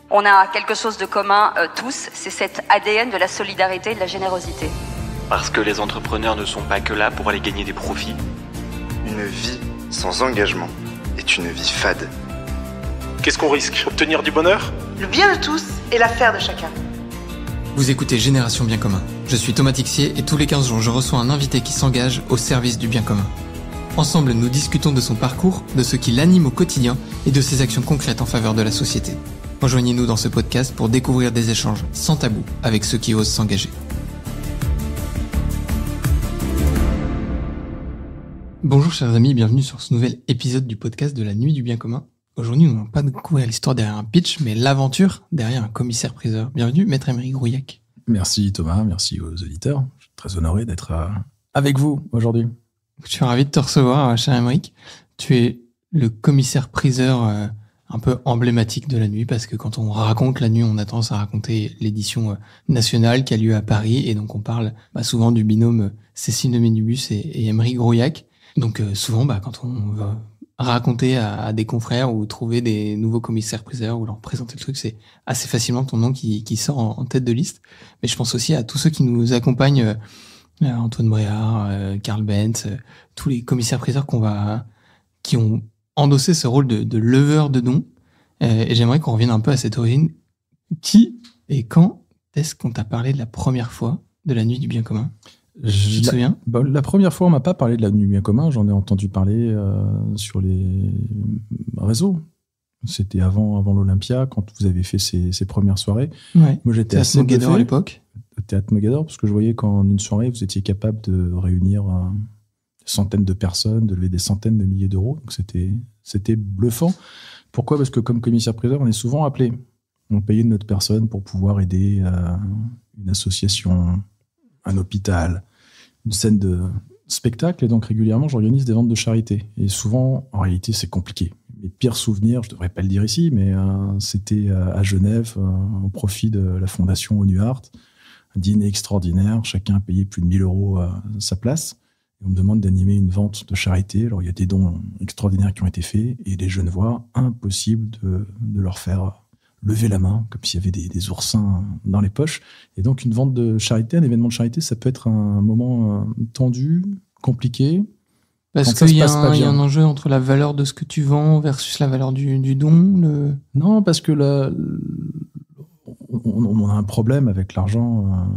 On a quelque chose de commun tous, c'est cet ADN de la solidarité et de la générosité. Parce que les entrepreneurs ne sont pas que là pour aller gagner des profits. Une vie sans engagement est une vie fade. Qu'est-ce qu'on risque ? Obtenir du bonheur ? Le bien de tous et l'affaire de chacun. Vous écoutez Génération Bien Commun. Je suis Thomas Tixier et tous les 15 jours, je reçois un invité qui s'engage au service du bien commun. Ensemble, nous discutons de son parcours, de ce qui l'anime au quotidien et de ses actions concrètes en faveur de la société. Rejoignez-nous dans ce podcast pour découvrir des échanges sans tabou avec ceux qui osent s'engager. Bonjour chers amis, bienvenue sur ce nouvel épisode du podcast de la Nuit du Bien Commun. Aujourd'hui, nous n'allons pas découvrir l'histoire derrière un pitch, mais l'aventure derrière un commissaire-priseur. Bienvenue, Maître Aymeric Rouillac. Merci Thomas, merci aux auditeurs. Je suis très honoré d'être avec vous aujourd'hui. Je suis ravi de te recevoir, cher Aymeric. Tu es le commissaire-priseur un peu emblématique de la nuit, parce que quand on raconte la nuit, on a tendance à raconter l'édition nationale qui a lieu à Paris, et donc on parle souvent du binôme Cécile de Ménibus et Aymeric Rouillac. Donc souvent, quand on va raconter à des confrères ou trouver des nouveaux commissaires-priseurs ou leur présenter le truc, c'est assez facilement ton nom qui sort en tête de liste. Mais je pense aussi à tous ceux qui nous accompagnent, Antoine Bréard, Karl Benz, tous les commissaires-priseurs qui ont endossé ce rôle de leveur de dons. Et j'aimerais qu'on revienne un peu à cette origine. Qui et quand est-ce qu'on t'a parlé de la première fois de la nuit du bien commun ? Tu te souviens ? La première fois, on m'a pas parlé de la nuit du bien commun. J'en ai entendu parler sur les réseaux. C'était avant l'Olympia, quand vous avez fait ces premières soirées. Ouais. Moi, j'étais assez Mogador à l'époque. Théâtre Mogador, parce que je voyais qu'en une soirée, vous étiez capable de réunir des centaines de personnes, de lever des centaines de milliers d'euros. Donc c'était bluffant. Pourquoi ? Parce que comme commissaire-priseur, on est souvent appelé. On payait de notre personne pour pouvoir aider une association, un hôpital, une scène de spectacle. Et donc régulièrement, j'organise des ventes de charité. Et souvent, en réalité, c'est compliqué. Mes pires souvenirs, je ne devrais pas le dire ici, mais c'était à Genève, au profit de la fondation ONUART. Un dîner extraordinaire, chacun a payé plus de 1 000 € sa place. Et on me demande d'animer une vente de charité. Alors, il y a des dons extraordinaires qui ont été faits. Et les Genevois, impossible de leur faire lever la main, comme s'il y avait des oursins dans les poches. Et donc, une vente de charité, un événement de charité, ça peut être un moment tendu, compliqué. Parce qu'il y a un enjeu entre la valeur de ce que tu vends versus la valeur du don. Non, parce que on a un problème avec l'argent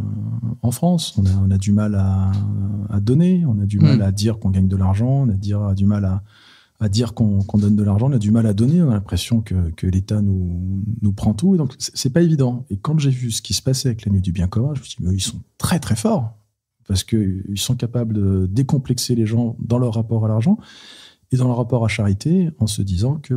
en France. On a du mal à donner, on a du mal à dire qu'on gagne de l'argent, on a du mal à dire qu'on donne de l'argent, on a du mal à donner, on a l'impression que l'État nous prend tout, et donc c'est pas évident. Et quand j'ai vu ce qui se passait avec la nuit du bien commun, je me suis dit, mais ils sont très très forts, parce qu'ils sont capables de décomplexer les gens dans leur rapport à l'argent et dans leur rapport à charité, en se disant que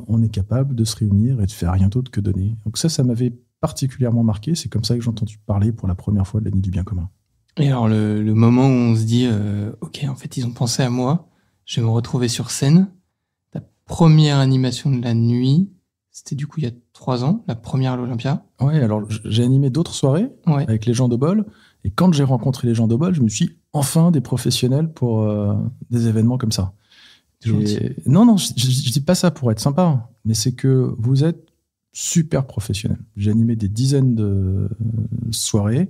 on est capable de se réunir et de faire rien d'autre que donner. Donc ça m'avait particulièrement marqué. C'est comme ça que j'ai entendu parler pour la première fois de la nuit du bien commun. Et alors le moment où on se dit ok, en fait ils ont pensé à moi, je vais me retrouver sur scène. Ta première animation de la nuit, c'était du coup il y a 3 ans, la première à l'Olympia. Ouais, alors j'ai animé d'autres soirées avec les gens de Bol. Et quand j'ai rencontré les gens de Bol, je me suis dit, enfin des professionnels pour des événements comme ça. Non, je dis pas ça pour être sympa, mais c'est que vous êtes super professionnels. J'ai animé des dizaines de soirées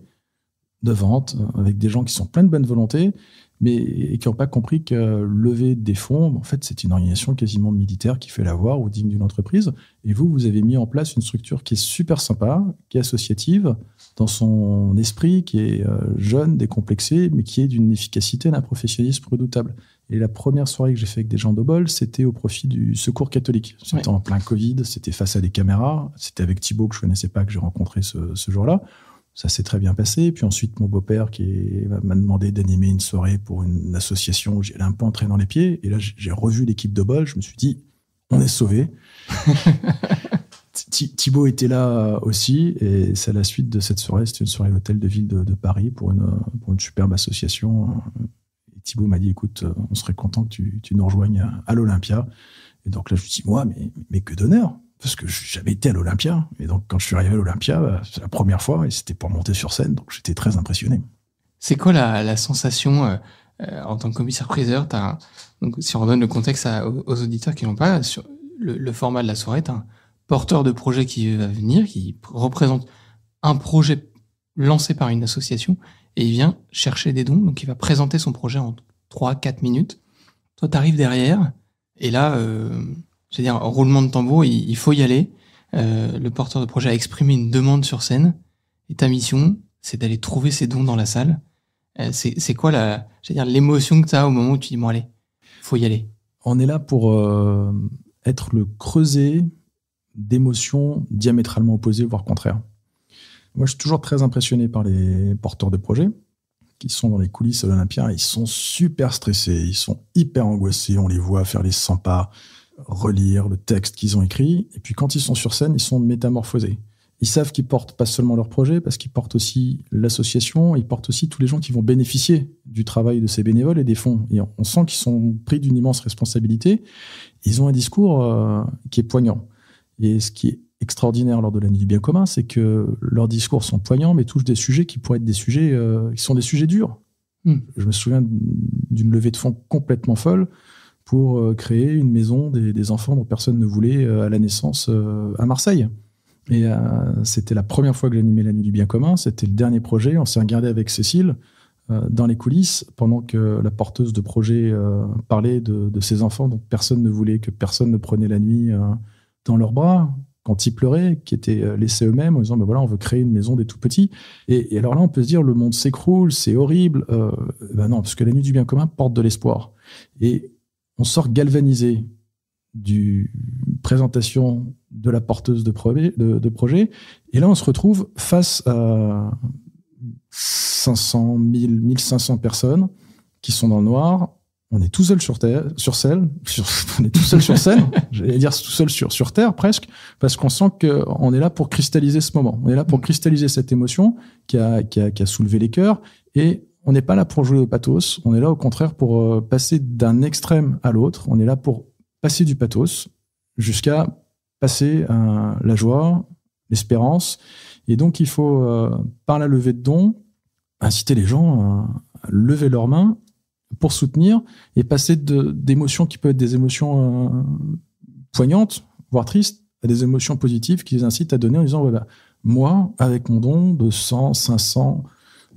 de vente avec des gens qui sont pleins de bonne volonté, mais qui n'ont pas compris que lever des fonds, en fait, c'est une organisation quasiment militaire qui fait l'avoir ou digne d'une entreprise. Et vous avez mis en place une structure qui est super sympa, qui est associative dans son esprit, qui est jeune, décomplexée, mais qui est d'une efficacité, d'un professionnalisme redoutable. Et la première soirée que j'ai fait avec des gens de Bol, c'était au profit du Secours catholique. C'était en plein Covid, c'était face à des caméras, c'était avec Thibaut que je ne connaissais pas, que j'ai rencontré ce jour-là. Ça s'est très bien passé. Puis ensuite, mon beau-père m'a demandé d'animer une soirée pour une association où j'allais un peu entrer dans les pieds. Et là, j'ai revu l'équipe de Bol. Je me suis dit, on est sauvés. Thibaut était là aussi. Et c'est à la suite de cette soirée. C'était une soirée à l'hôtel de ville de Paris pour une superbe association. Et Thibaut m'a dit, écoute, on serait content que tu nous rejoignes à l'Olympia. Et donc là, je me suis dit, moi, mais que d'honneur! Parce que je n'ai jamais été à l'Olympia. Et donc, quand je suis arrivé à l'Olympia, c'est la première fois, et c'était pour monter sur scène, donc j'étais très impressionné. C'est quoi la sensation en tant que commissaire-priseur? Donc, si on redonne le contexte aux auditeurs qui n'ont pas, sur le format de la soirée, tu as porteur de projet qui va venir, qui représente un projet lancé par une association, et il vient chercher des dons, donc il va présenter son projet en 3-4 minutes. Toi, t'arrives derrière, et là, roulement de tambour, il faut y aller. Le porteur de projet a exprimé une demande sur scène, et ta mission, c'est d'aller trouver ces dons dans la salle. C'est quoi l'émotion que tu as au moment où tu dis, bon allez, faut y aller? On est là pour être le creuset d'émotions diamétralement opposées, voire contraires. Moi, je suis toujours très impressionné par les porteurs de projets qui sont dans les coulisses à l'Olympia. Ils sont super stressés, ils sont hyper angoissés. On les voit faire les 100 pas, relire le texte qu'ils ont écrit. Et puis, quand ils sont sur scène, ils sont métamorphosés. Ils savent qu'ils portent pas seulement leur projet, parce qu'ils portent aussi l'association, ils portent aussi tous les gens qui vont bénéficier du travail de ces bénévoles et des fonds. Et on sent qu'ils sont pris d'une immense responsabilité. Ils ont un discours qui est poignant. Et ce qui est extraordinaire lors de la Nuit du bien commun, c'est que leurs discours sont poignants, mais touchent des sujets qui pourraient être des sujets qui sont des sujets durs. Je me souviens d'une levée de fonds complètement folle pour créer une maison des enfants dont personne ne voulait à la naissance à Marseille. Et c'était la première fois que j'animais la Nuit du bien commun. C'était le dernier projet. On s'est regardé avec Cécile dans les coulisses pendant que la porteuse de projet parlait de ses enfants dont personne ne voulait, que personne ne prenait la nuit dans leurs bras, quand ils pleuraient, qui étaient laissés eux-mêmes en disant ben voilà, on veut créer une maison des tout petits. Et alors là, on peut se dire le monde s'écroule, c'est horrible. Ben non, parce que la Nuit du bien commun porte de l'espoir. Et on sort galvanisé du présentation de la porteuse de projet. Et là, on se retrouve face à 500, 1000, 1500 personnes qui sont dans le noir. On est tout seul on est tout seul sur scène, j'allais dire tout seul sur terre presque, parce qu'on sent qu'on est là pour cristalliser ce moment. On est là pour cristalliser cette émotion qui a soulevé les cœurs. Et on n'est pas là pour jouer au pathos. On est là, au contraire, pour passer d'un extrême à l'autre. On est là pour passer du pathos jusqu'à passer la joie, l'espérance. Et donc, il faut, par la levée de dons, inciter les gens à lever leurs mains pour soutenir et passer d'émotions qui peuvent être des émotions poignantes, voire tristes, à des émotions positives qui les incitent à donner en disant voilà, moi, avec mon don de 100, 500,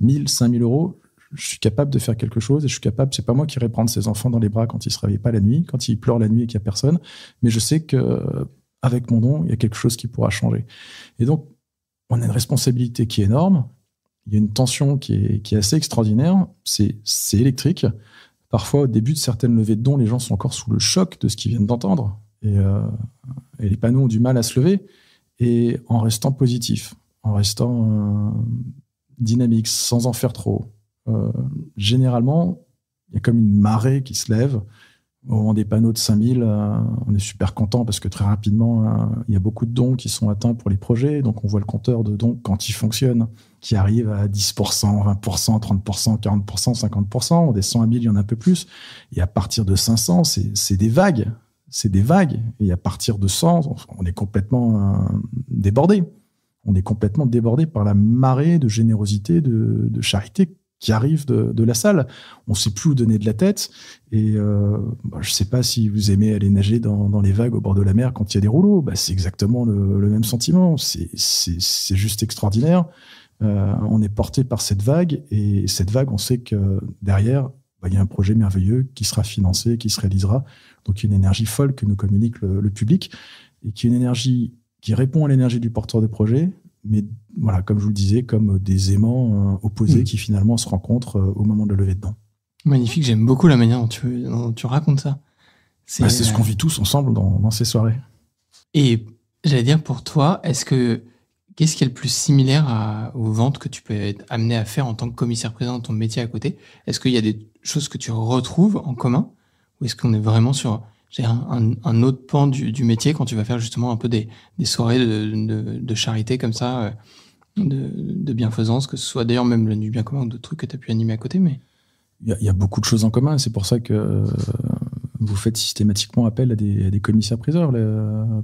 1000, 5000 euros, je suis capable de faire quelque chose et je suis capable, c'est pas moi qui irai prendre ses enfants dans les bras quand ils se réveillent pas la nuit, quand ils pleurent la nuit et qu'il y a personne, mais je sais que avec mon don, il y a quelque chose qui pourra changer. Et donc, on a une responsabilité qui est énorme. Il y a une tension qui est assez extraordinaire. C'est électrique. Parfois, au début de certaines levées de dons, les gens sont encore sous le choc de ce qu'ils viennent d'entendre. Et les panneaux ont du mal à se lever. Et en restant positif, en restant dynamique, sans en faire trop, généralement, il y a comme une marée qui se lève. Au moment des panneaux de 5000, on est super content parce que très rapidement, il y a beaucoup de dons qui sont atteints pour les projets. Donc, on voit le compteur de dons, quand il fonctionne, qui arrive à 10%, 20%, 30%, 40%, 50%. On descend à 1000, il y en a un peu plus. Et à partir de 500, c'est des vagues. C'est des vagues. Et à partir de 100, on est complètement débordé. On est complètement débordé par la marée de générosité, de charité qui arrive de la salle. On ne sait plus où donner de la tête. Et je ne sais pas si vous aimez aller nager dans les vagues au bord de la mer quand il y a des rouleaux. C'est exactement le même sentiment. C'est juste extraordinaire. On est porté par cette vague. Et cette vague, on sait que derrière, il y a un projet merveilleux qui sera financé, qui se réalisera. Donc, il y a une énergie folle que nous communique le public et qui est une énergie qui répond à l'énergie du porteur de projet, mais voilà, comme je vous le disais, comme des aimants opposés qui finalement se rencontrent au moment de la levée de dons. Magnifique, j'aime beaucoup la manière dont tu racontes ça. C'est ce qu'on vit tous ensemble dans ces soirées. Et j'allais dire, pour toi, qu'est-ce qui est le plus similaire aux ventes que tu peux être amené à faire en tant que commissaire-priseur dans ton métier à côté? Est-ce qu'il y a des choses que tu retrouves en commun? Ou est-ce qu'on est vraiment sur un autre pan du métier quand tu vas faire justement un peu des soirées de charité comme ça, de bienfaisance, que ce soit d'ailleurs même la Nuit bien commun ou d'autres trucs que tu as pu animer à côté? Mais il y a beaucoup de choses en commun. C'est pour ça que vous faites systématiquement appel à des commissaires-priseurs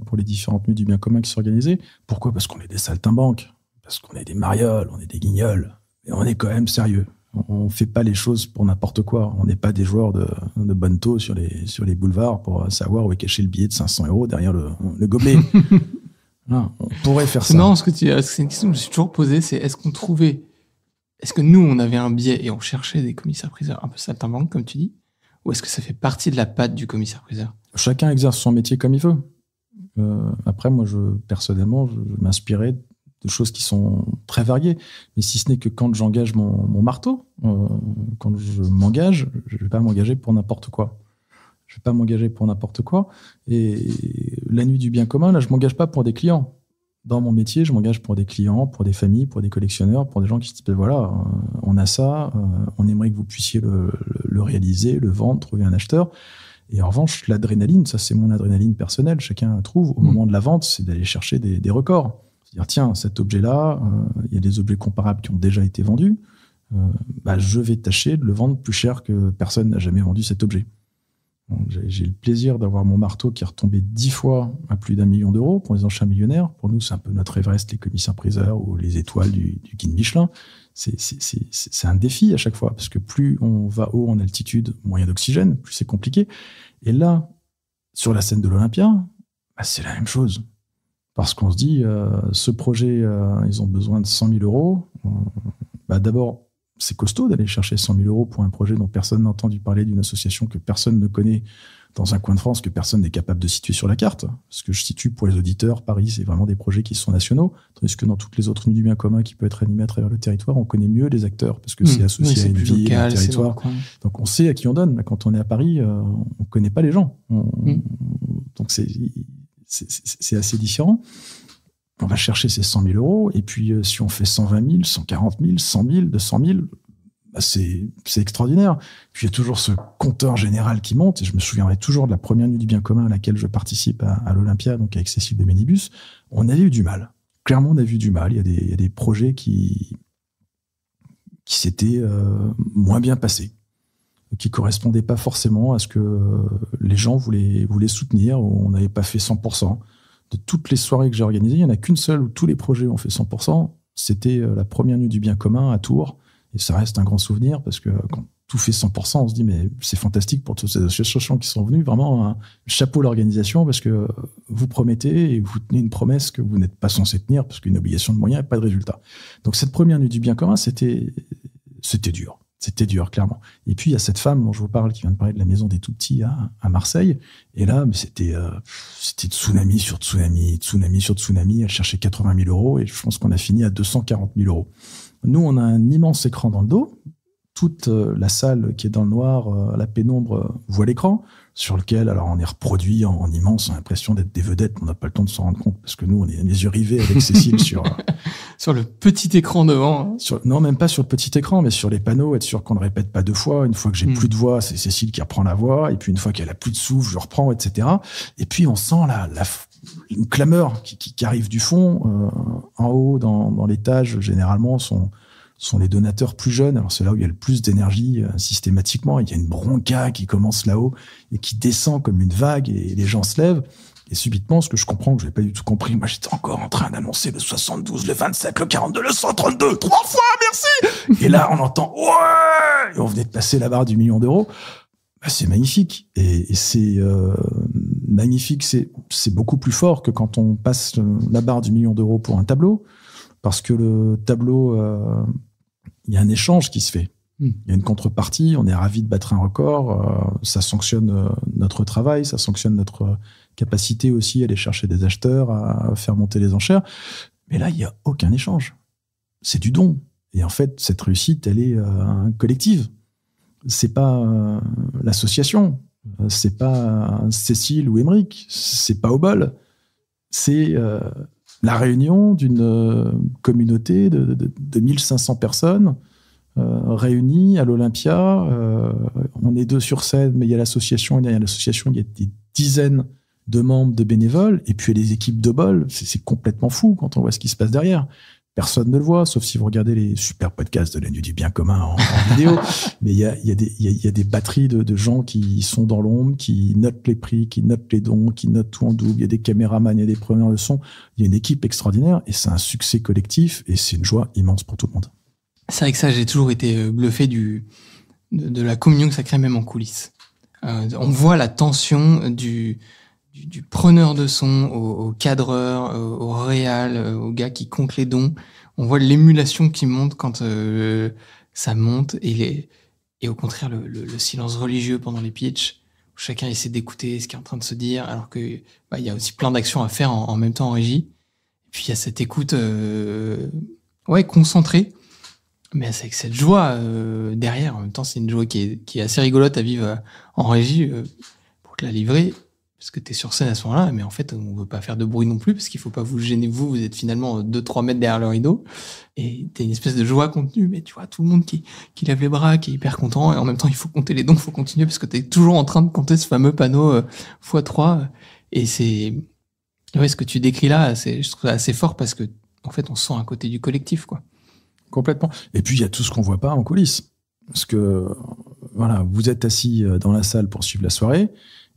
pour les différentes nuits du bien commun qui sont organisées. Pourquoi? Parce qu'on est des saltimbanques, parce qu'on est des marioles, on est des guignols, et on est quand même sérieux. On ne fait pas les choses pour n'importe quoi. On n'est pas des joueurs de bonne taux sur les boulevards pour savoir où est caché le billet de 500 € derrière le gobelet. Voilà, on pourrait faire ça. C'est marrant ce que tu dis. C'est une question que je me suis toujours posée, c'est est-ce que nous, on avait un biais et on cherchait des commissaires-priseurs un peu saltimbanques, comme tu dis, ou est-ce que ça fait partie de la patte du commissaire-priseur? Chacun exerce son métier comme il veut. Après, moi, personnellement, je m'inspirais de choses qui sont très variées. Mais si ce n'est que quand j'engage mon marteau, quand je m'engage, je ne vais pas m'engager pour n'importe quoi. Et la nuit du bien commun, là, je ne m'engage pas pour des clients. Dans mon métier, je m'engage pour des clients, pour des familles, pour des collectionneurs, pour des gens qui se disent, voilà, on a ça, on aimerait que vous puissiez le réaliser, le vendre, trouver un acheteur. Et en revanche, l'adrénaline, ça c'est mon adrénaline personnelle, chacun trouve au moment de la vente, c'est d'aller chercher des records. C'est-à-dire, tiens, cet objet-là, il y a des objets comparables qui ont déjà été vendus, je vais tâcher de le vendre plus cher que personne n'a jamais vendu cet objet. Donc, j'ai le plaisir d'avoir mon marteau qui est retombé 10 fois à plus d'1 million d'euros pour les enchères millionnaires. Pour nous, c'est un peu notre Everest, les commissaires-priseurs ou les étoiles du guide Michelin. C'est un défi à chaque fois, parce que plus on va haut en altitude, moins il y a d'oxygène, plus c'est compliqué. Et là, sur la scène de l'Olympia, c'est la même chose. Parce qu'on se dit, ce projet, ils ont besoin de 100 000 euros. D'abord, c'est costaud d'aller chercher 100 000 euros pour un projet dont personne n'a entendu parler, d'une association que personne ne connaît dans un coin de France, que personne n'est capable de situer sur la carte. Ce que je situe pour les auditeurs, Paris, c'est vraiment des projets qui sont nationaux, tandis que dans toutes les autres nuits du bien commun qui peut être animées à travers le territoire, on connaît mieux les acteurs, parce que c'est associé à une ville, à un territoire. Donc on sait à qui on donne. Là, quand on est à Paris, on ne connaît pas les gens. Donc c'est assez différent. On va chercher ces 100 000 euros, et puis si on fait 120 000, 140 000, 100 000, 200 000, c'est extraordinaire. Puis il y a toujours ce compteur général qui monte, et je me souviendrai toujours de la première nuit du bien commun à laquelle je participe à l'Olympia, donc avec Cécile de Ménibus. On avait eu du mal. Clairement, on a eu du mal. Il y a des projets qui s'étaient moins bien passés, qui correspondaient pas forcément à ce que les gens voulaient soutenir, ou on n'avait pas fait 100%. De toutes les soirées que j'ai organisées, il n'y en a qu'une seule où tous les projets ont fait 100%. C'était la première nuit du bien commun à Tours. Et ça reste un grand souvenir, parce que quand tout fait 100%, on se dit, mais c'est fantastique pour toutes ces associations qui sont venues. Vraiment, un chapeau l'organisation, parce que vous promettez et vous tenez une promesse que vous n'êtes pas censé tenir, parce qu'une obligation de moyens et pas de résultat. Donc cette première nuit du bien commun, c'était dur. C'était dur, clairement. Et puis, il y a cette femme dont je vous parle, qui vient de parler de la maison des tout-petits à Marseille. Et là, c'était tsunami sur tsunami, tsunami sur tsunami. Elle cherchait 80 000 euros, et je pense qu'on a fini à 240 000 euros. Nous, on a un immense écran dans le dos. Toute la salle qui est dans le noir, à la pénombre, voit l'écran, sur lequel, alors, on est reproduit en immense, on a l'impression d'être des vedettes. On n'a pas le temps de s'en rendre compte, parce que nous, on est les yeux rivés avec Cécile sur... sur le petit écran devant. Non, même pas sur le petit écran, mais sur les panneaux, être sûr qu'on ne répète pas 2 fois. Une fois que j'ai plus de voix, c'est Cécile qui reprend la voix. Et puis une fois qu'elle a plus de souffle, je reprends, etc. Et puis on sent une clameur qui arrive du fond. En haut, dans l'étage, généralement, sont les donateurs plus jeunes. Alors c'est là où il y a le plus d'énergie systématiquement. Il y a une bronca qui commence là-haut et qui descend comme une vague, et les gens se lèvent. Et subitement, ce que je comprends, que je n'ai pas du tout compris, moi j'étais encore en train d'annoncer le 72, le 27, le 42, le 132, 3 fois, merci. Et là, on entend « ouais !» Et on venait de passer la barre du million d'euros. C'est magnifique. Et c'est magnifique, c'est beaucoup plus fort que quand on passe la barre du million d'euros pour un tableau, parce que le tableau, il y a un échange qui se fait. Il y a une contrepartie, on est ravis de battre un record, ça sanctionne notre travail, ça sanctionne notre capacité aussi à aller chercher des acheteurs, à faire monter les enchères. Mais là, il n'y a aucun échange. C'est du don. Et en fait, cette réussite, elle est collective. C'est pas l'association, c'est pas Cécile ou Émeric, c'est pas Obol. C'est la réunion d'une communauté de 1500 personnes réunies à l'Olympia. On est 2 sur scène, mais il y a l'association, et derrière l'association, il y a des dizaines de membres, de bénévoles, et puis les équipes de bol. C'est complètement fou quand on voit ce qui se passe derrière. Personne ne le voit, sauf si vous regardez les super podcasts de la nuit du bien commun en vidéo. Mais il y a des batteries de gens qui sont dans l'ombre, qui notent les prix, qui notent les dons, qui notent tout en double. Il y a des caméramans, il y a des preneurs de son. Il y a une équipe extraordinaire, et c'est un succès collectif, et c'est une joie immense pour tout le monde. C'est vrai que ça, j'ai toujours été bluffé de la communion que ça crée même en coulisses. On voit la tension du du preneur de son au cadreur, au réal, au gars qui compte les dons. On voit l'émulation qui monte quand ça monte et au contraire le silence religieux pendant les pitchs où chacun essaie d'écouter ce qui est en train de se dire alors que il y a aussi plein d'actions à faire en même temps en régie. Et puis il y a cette écoute concentrée mais avec cette joie derrière. En même temps, c'est une joie qui est assez rigolote à vivre en régie pour te la livrer. Parce que t'es sur scène à ce moment-là, mais en fait, on veut pas faire de bruit non plus, parce qu'il faut pas vous gêner, vous êtes finalement 2-3 mètres derrière le rideau, et t'as une espèce de joie contenue, mais tu vois, tout le monde qui lève les bras, qui est hyper content, et en même temps, il faut compter les dons, il faut continuer, parce que t'es toujours en train de compter ce fameux panneau x3, et ce que tu décris là, je trouve ça assez fort, parce que, en fait, on se sent à côté du collectif, quoi. Complètement. Et puis, il y a tout ce qu'on voit pas en coulisses. Parce que, voilà, vous êtes assis dans la salle pour suivre la soirée,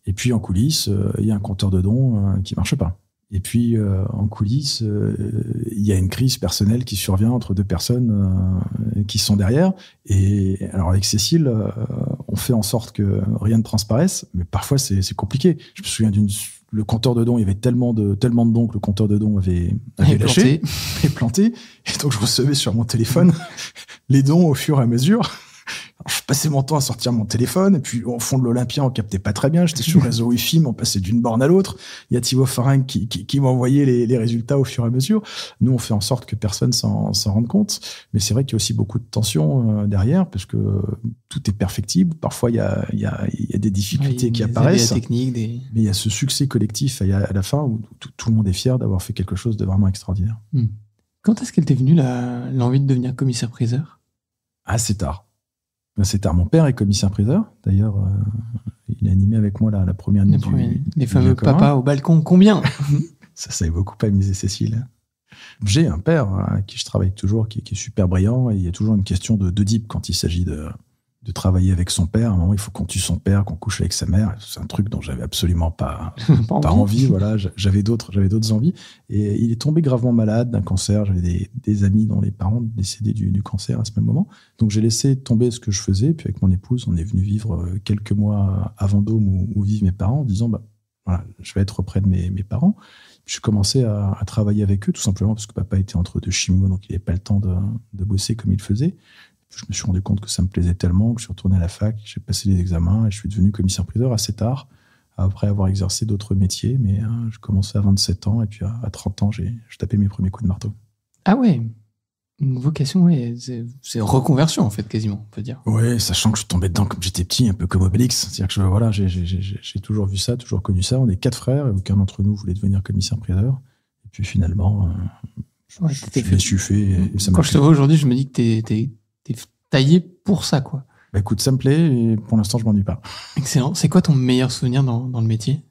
et puis en coulisses, il y a un compteur de dons qui marche pas. Et puis en coulisses, il y a une crise personnelle qui survient entre deux personnes qui sont derrière. Et alors avec Cécile, on fait en sorte que rien ne transparaisse, mais parfois c'est compliqué. Je me souviens le compteur de dons, il y avait tellement de dons que le compteur de dons avait lâché, et planté. Et donc je recevais sur mon téléphone les dons au fur et à mesure. Alors, je passais mon temps à sortir mon téléphone, et puis au fond de l'Olympia, on captait pas très bien. J'étais sur le réseau Wi-Fi, mais on passait d'une borne à l'autre. Il y a Thibaut Faring qui m'envoyait les résultats au fur et à mesure. Nous, on fait en sorte que personne s'en rende compte. Mais c'est vrai qu'il y a aussi beaucoup de tension derrière, parce que tout est perfectible. Parfois, il y a des difficultés qui apparaissent. Techniques, Mais il y a ce succès collectif à la fin où tout le monde est fier d'avoir fait quelque chose de vraiment extraordinaire. Quand est-ce qu'elle t'est venue l'envie de devenir commissaire-priseur ? Assez tard. C'est tard. Mon père est commissaire-priseur. D'ailleurs, il a animé avec moi la première nuit les fameux papas au balcon. Combien ? Ça avait beaucoup amusé Cécile. J'ai un père à qui je travaille toujours, qui est super brillant, et il y a toujours une question de deep quand il s'agit de travailler avec son père. À un moment, il faut qu'on tue son père, qu'on couche avec sa mère. C'est un truc dont j'avais absolument pas envie. Voilà, j'avais d'autres envies. Et il est tombé gravement malade d'un cancer. J'avais des amis dont les parents décédaient du cancer à ce même moment. Donc, j'ai laissé tomber ce que je faisais. Puis, avec mon épouse, on est venu vivre quelques mois à Vendôme où vivent mes parents, en disant, voilà, je vais être auprès de mes parents. Puis, je commençais à travailler avec eux, tout simplement parce que papa était entre deux chimios, donc il n'avait pas le temps de bosser comme il faisait. Je me suis rendu compte que ça me plaisait tellement que je suis retourné à la fac, j'ai passé les examens et je suis devenu commissaire-priseur assez tard, après avoir exercé d'autres métiers. Mais je commençais à 27 ans et puis à 30 ans, j'ai tapé mes premiers coups de marteau. Ah ouais, une vocation, ouais, c'est reconversion en fait, quasiment, on peut dire. Oui, sachant que je suis tombé dedans comme j'étais petit, un peu comme Obélix. C'est-à-dire que j'ai toujours vu ça, toujours connu ça. On est 4 frères et aucun d'entre nous voulait devenir commissaire-priseur. Et puis finalement, je me suis fait. Et ça Quand je te vois aujourd'hui, je me dis que t'es taillé pour ça, quoi. Écoute, ça me plaît et pour l'instant, je m'ennuie pas. Excellent. C'est quoi ton meilleur souvenir dans le métier ?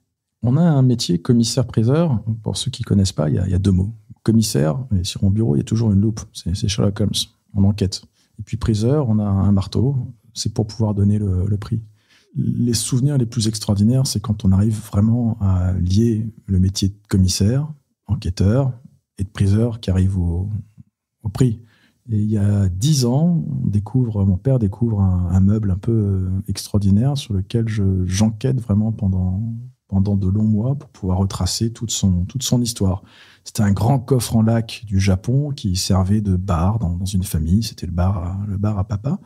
On a un métier commissaire-priseur. Pour ceux qui connaissent pas, il y a 2 mots. Commissaire, et sur mon bureau, il y a toujours une loupe. C'est Sherlock Holmes. On enquête. Et puis priseur, on a un marteau. C'est pour pouvoir donner le prix. Les souvenirs les plus extraordinaires, c'est quand on arrive vraiment à lier le métier de commissaire, enquêteur, et de priseur qui arrive au prix. Et il y a 10 ans, mon père découvre un meuble un peu extraordinaire sur lequel j'enquête vraiment pendant de longs mois pour pouvoir retracer toute son histoire. C'était un grand coffre en lac du Japon qui servait de bar dans une famille. C'était le bar à papa.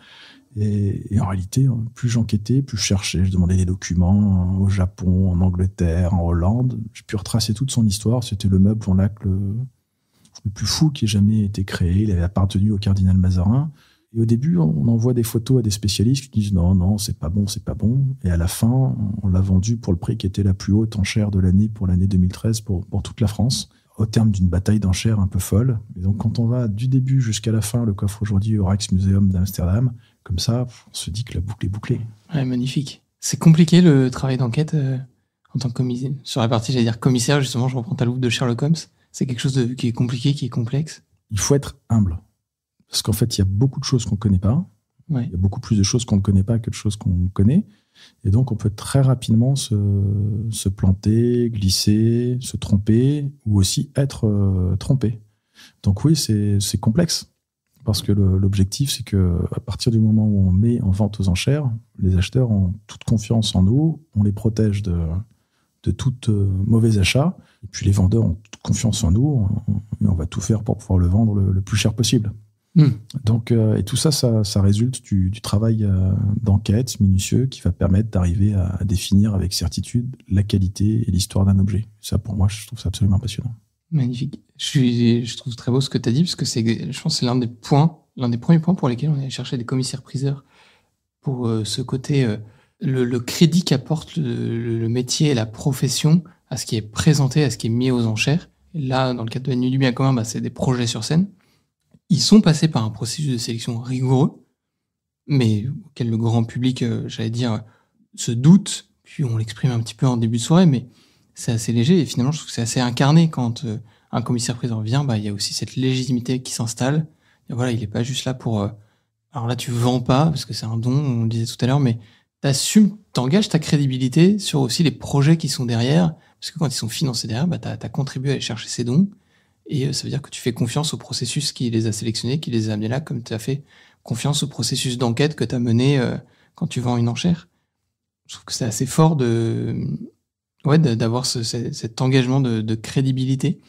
Et en réalité, plus j'enquêtais, plus je cherchais. Je demandais des documents au Japon, en Angleterre, en Hollande. J'ai pu retracer toute son histoire. C'était le meuble en lac le plus fou qui ait jamais été créé. Il avait appartenu au cardinal Mazarin. Et au début, on envoie des photos à des spécialistes qui disent non, c'est pas bon. Et à la fin, on l'a vendu pour le prix qui était la plus haute enchère de l'année pour l'année 2013 pour toute la France, au terme d'une bataille d'enchères un peu folle. Et donc, quand on va du début jusqu'à la fin, le coffre aujourd'hui au Rijksmuseum d'Amsterdam, comme ça, on se dit que la boucle est bouclée. Ouais, magnifique. C'est compliqué le travail d'enquête en tant que commissaire. Sur la partie, j'allais dire commissaire, justement, je reprends ta loupe de Sherlock Holmes. C'est quelque chose qui est compliqué, qui est complexe. Il faut être humble. Parce qu'en fait, il y a beaucoup de choses qu'on ne connaît pas. Ouais. Il y a beaucoup plus de choses qu'on ne connaît pas que de choses qu'on connaît. Et donc, on peut très rapidement se planter, glisser, se tromper, ou aussi être trompé. Donc oui, c'est complexe. Parce que l'objectif, c'est qu'à partir du moment où on met en vente aux enchères, les acheteurs ont toute confiance en nous, on les protège de tout mauvais achat. Et puis les vendeurs ont toute confiance en nous, et on va tout faire pour pouvoir le vendre le plus cher possible. Donc, et tout ça résulte du travail d'enquête minutieux qui va permettre d'arriver à définir avec certitude la qualité et l'histoire d'un objet. Ça, pour moi, je trouve ça absolument passionnant. Magnifique. Je trouve très beau ce que tu as dit, parce que je pense que c'est l'un des premiers points pour lesquels on est allé chercher des commissaires-priseurs, pour ce côté, le crédit qu'apporte le métier et la profession à ce qui est présenté, à ce qui est mis aux enchères. Et là, dans le cadre de la Nuit du bien commun, c'est des projets sur scène. Ils sont passés par un processus de sélection rigoureux, mais auquel le grand public, j'allais dire, se doute, puis on l'exprime un petit peu en début de soirée, mais c'est assez léger, et finalement, je trouve que c'est assez incarné quand un commissaire-priseur vient, il y a aussi cette légitimité qui s'installe. Et voilà, il n'est pas juste là pour... alors là, tu vends pas, parce que c'est un don, on le disait tout à l'heure, mais t'engages ta crédibilité sur aussi les projets qui sont derrière, parce que quand ils sont financés derrière, t'as contribué à aller chercher ces dons. Et ça veut dire que tu fais confiance au processus qui les a sélectionnés, qui les a amenés là, comme tu as fait confiance au processus d'enquête que tu as mené quand tu vends une enchère. Je trouve que c'est assez fort d'avoir cet engagement de crédibilité.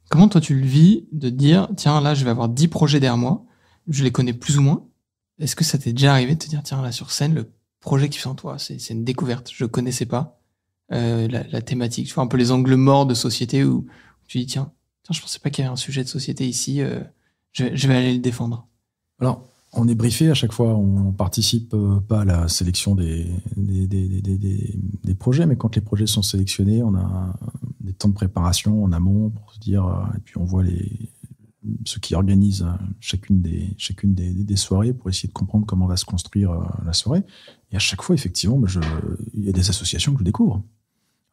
Comment toi tu le vis de dire, tiens, là je vais avoir 10 projets derrière moi, je les connais plus ou moins. Est-ce que ça t'est déjà arrivé de te dire, tiens, là sur scène, le projet qui fait en toi, c'est une découverte, je connaissais pas la thématique. Tu vois un peu les angles morts de société où tu dis, tiens, je pensais pas qu'il y avait un sujet de société ici, je vais aller le défendre. Alors, on est briefé à chaque fois, on participe pas à la sélection des projets, mais quand les projets sont sélectionnés, on a des temps de préparation en amont pour se dire, et puis on voit ceux qui organisent chacune des soirées pour essayer de comprendre comment va se construire la soirée. Et à chaque fois, effectivement, il y a des associations que je découvre.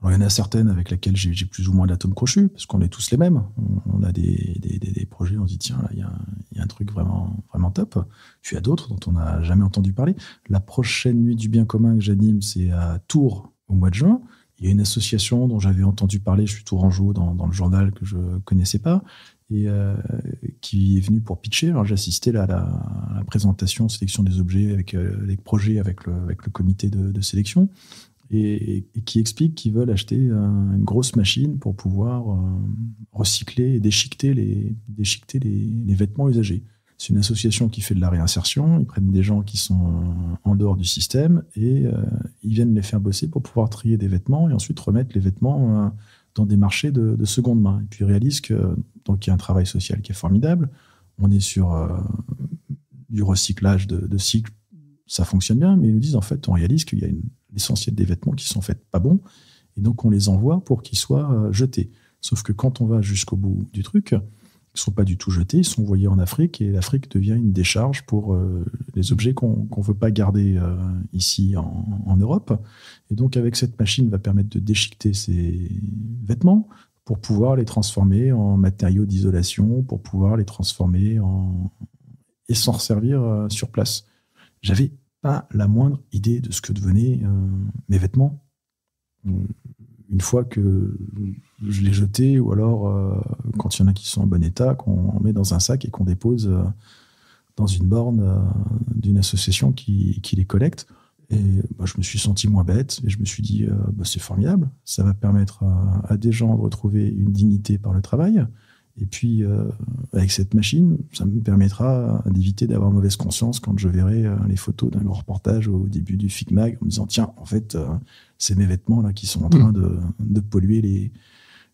Alors, il y en a certaines avec lesquelles j'ai plus ou moins d'atomes crochus, parce qu'on est tous les mêmes. On a des projets, on se dit, tiens, là, il y a un truc vraiment, vraiment top. Puis il y a d'autres dont on n'a jamais entendu parler. La prochaine Nuit du bien commun que j'anime, c'est à Tours, au mois de juin. Il y a une association dont j'avais entendu parler, je suis tourangeau dans le journal que je ne connaissais pas, et qui est venue pour pitcher. Alors j'ai assisté à la présentation, sélection des objets, avec les projets, avec le comité de sélection. Et qui expliquent qu'ils veulent acheter une grosse machine pour pouvoir recycler et déchiqueter les vêtements usagés. C'est une association qui fait de la réinsertion. Ils prennent des gens qui sont en dehors du système et ils viennent les faire bosser pour pouvoir trier des vêtements et ensuite remettre les vêtements dans des marchés de seconde main. Et puis ils réalisent qu'il y a un travail social qui est formidable. On est sur du recyclage de cycles. Ça fonctionne bien, mais ils nous disent en fait, on réalise qu'il y a l'essentiel des vêtements qui sont faits pas bons, et donc on les envoie pour qu'ils soient jetés. Sauf que quand on va jusqu'au bout du truc, ils ne sont pas du tout jetés, ils sont envoyés en Afrique, et l'Afrique devient une décharge pour les objets qu'on ne veut pas garder ici en Europe. Et donc avec cette machine, va permettre de déchiqueter ces vêtements pour pouvoir les transformer en matériaux d'isolation, pour pouvoir les transformer et s'en servir sur place. J'avais pas la moindre idée de ce que devenaient mes vêtements une fois que je les jetais, ou alors quand il y en a qui sont en bon état, qu'on met dans un sac et qu'on dépose dans une borne d'une association qui les collecte. Et je me suis senti moins bête et je me suis dit c'est formidable, ça va permettre à des gens de retrouver une dignité par le travail. Et puis, avec cette machine, ça me permettra d'éviter d'avoir mauvaise conscience quand je verrai les photos d'un grand reportage au début du FICMAG en me disant, tiens, en fait, c'est mes vêtements là qui sont en train de polluer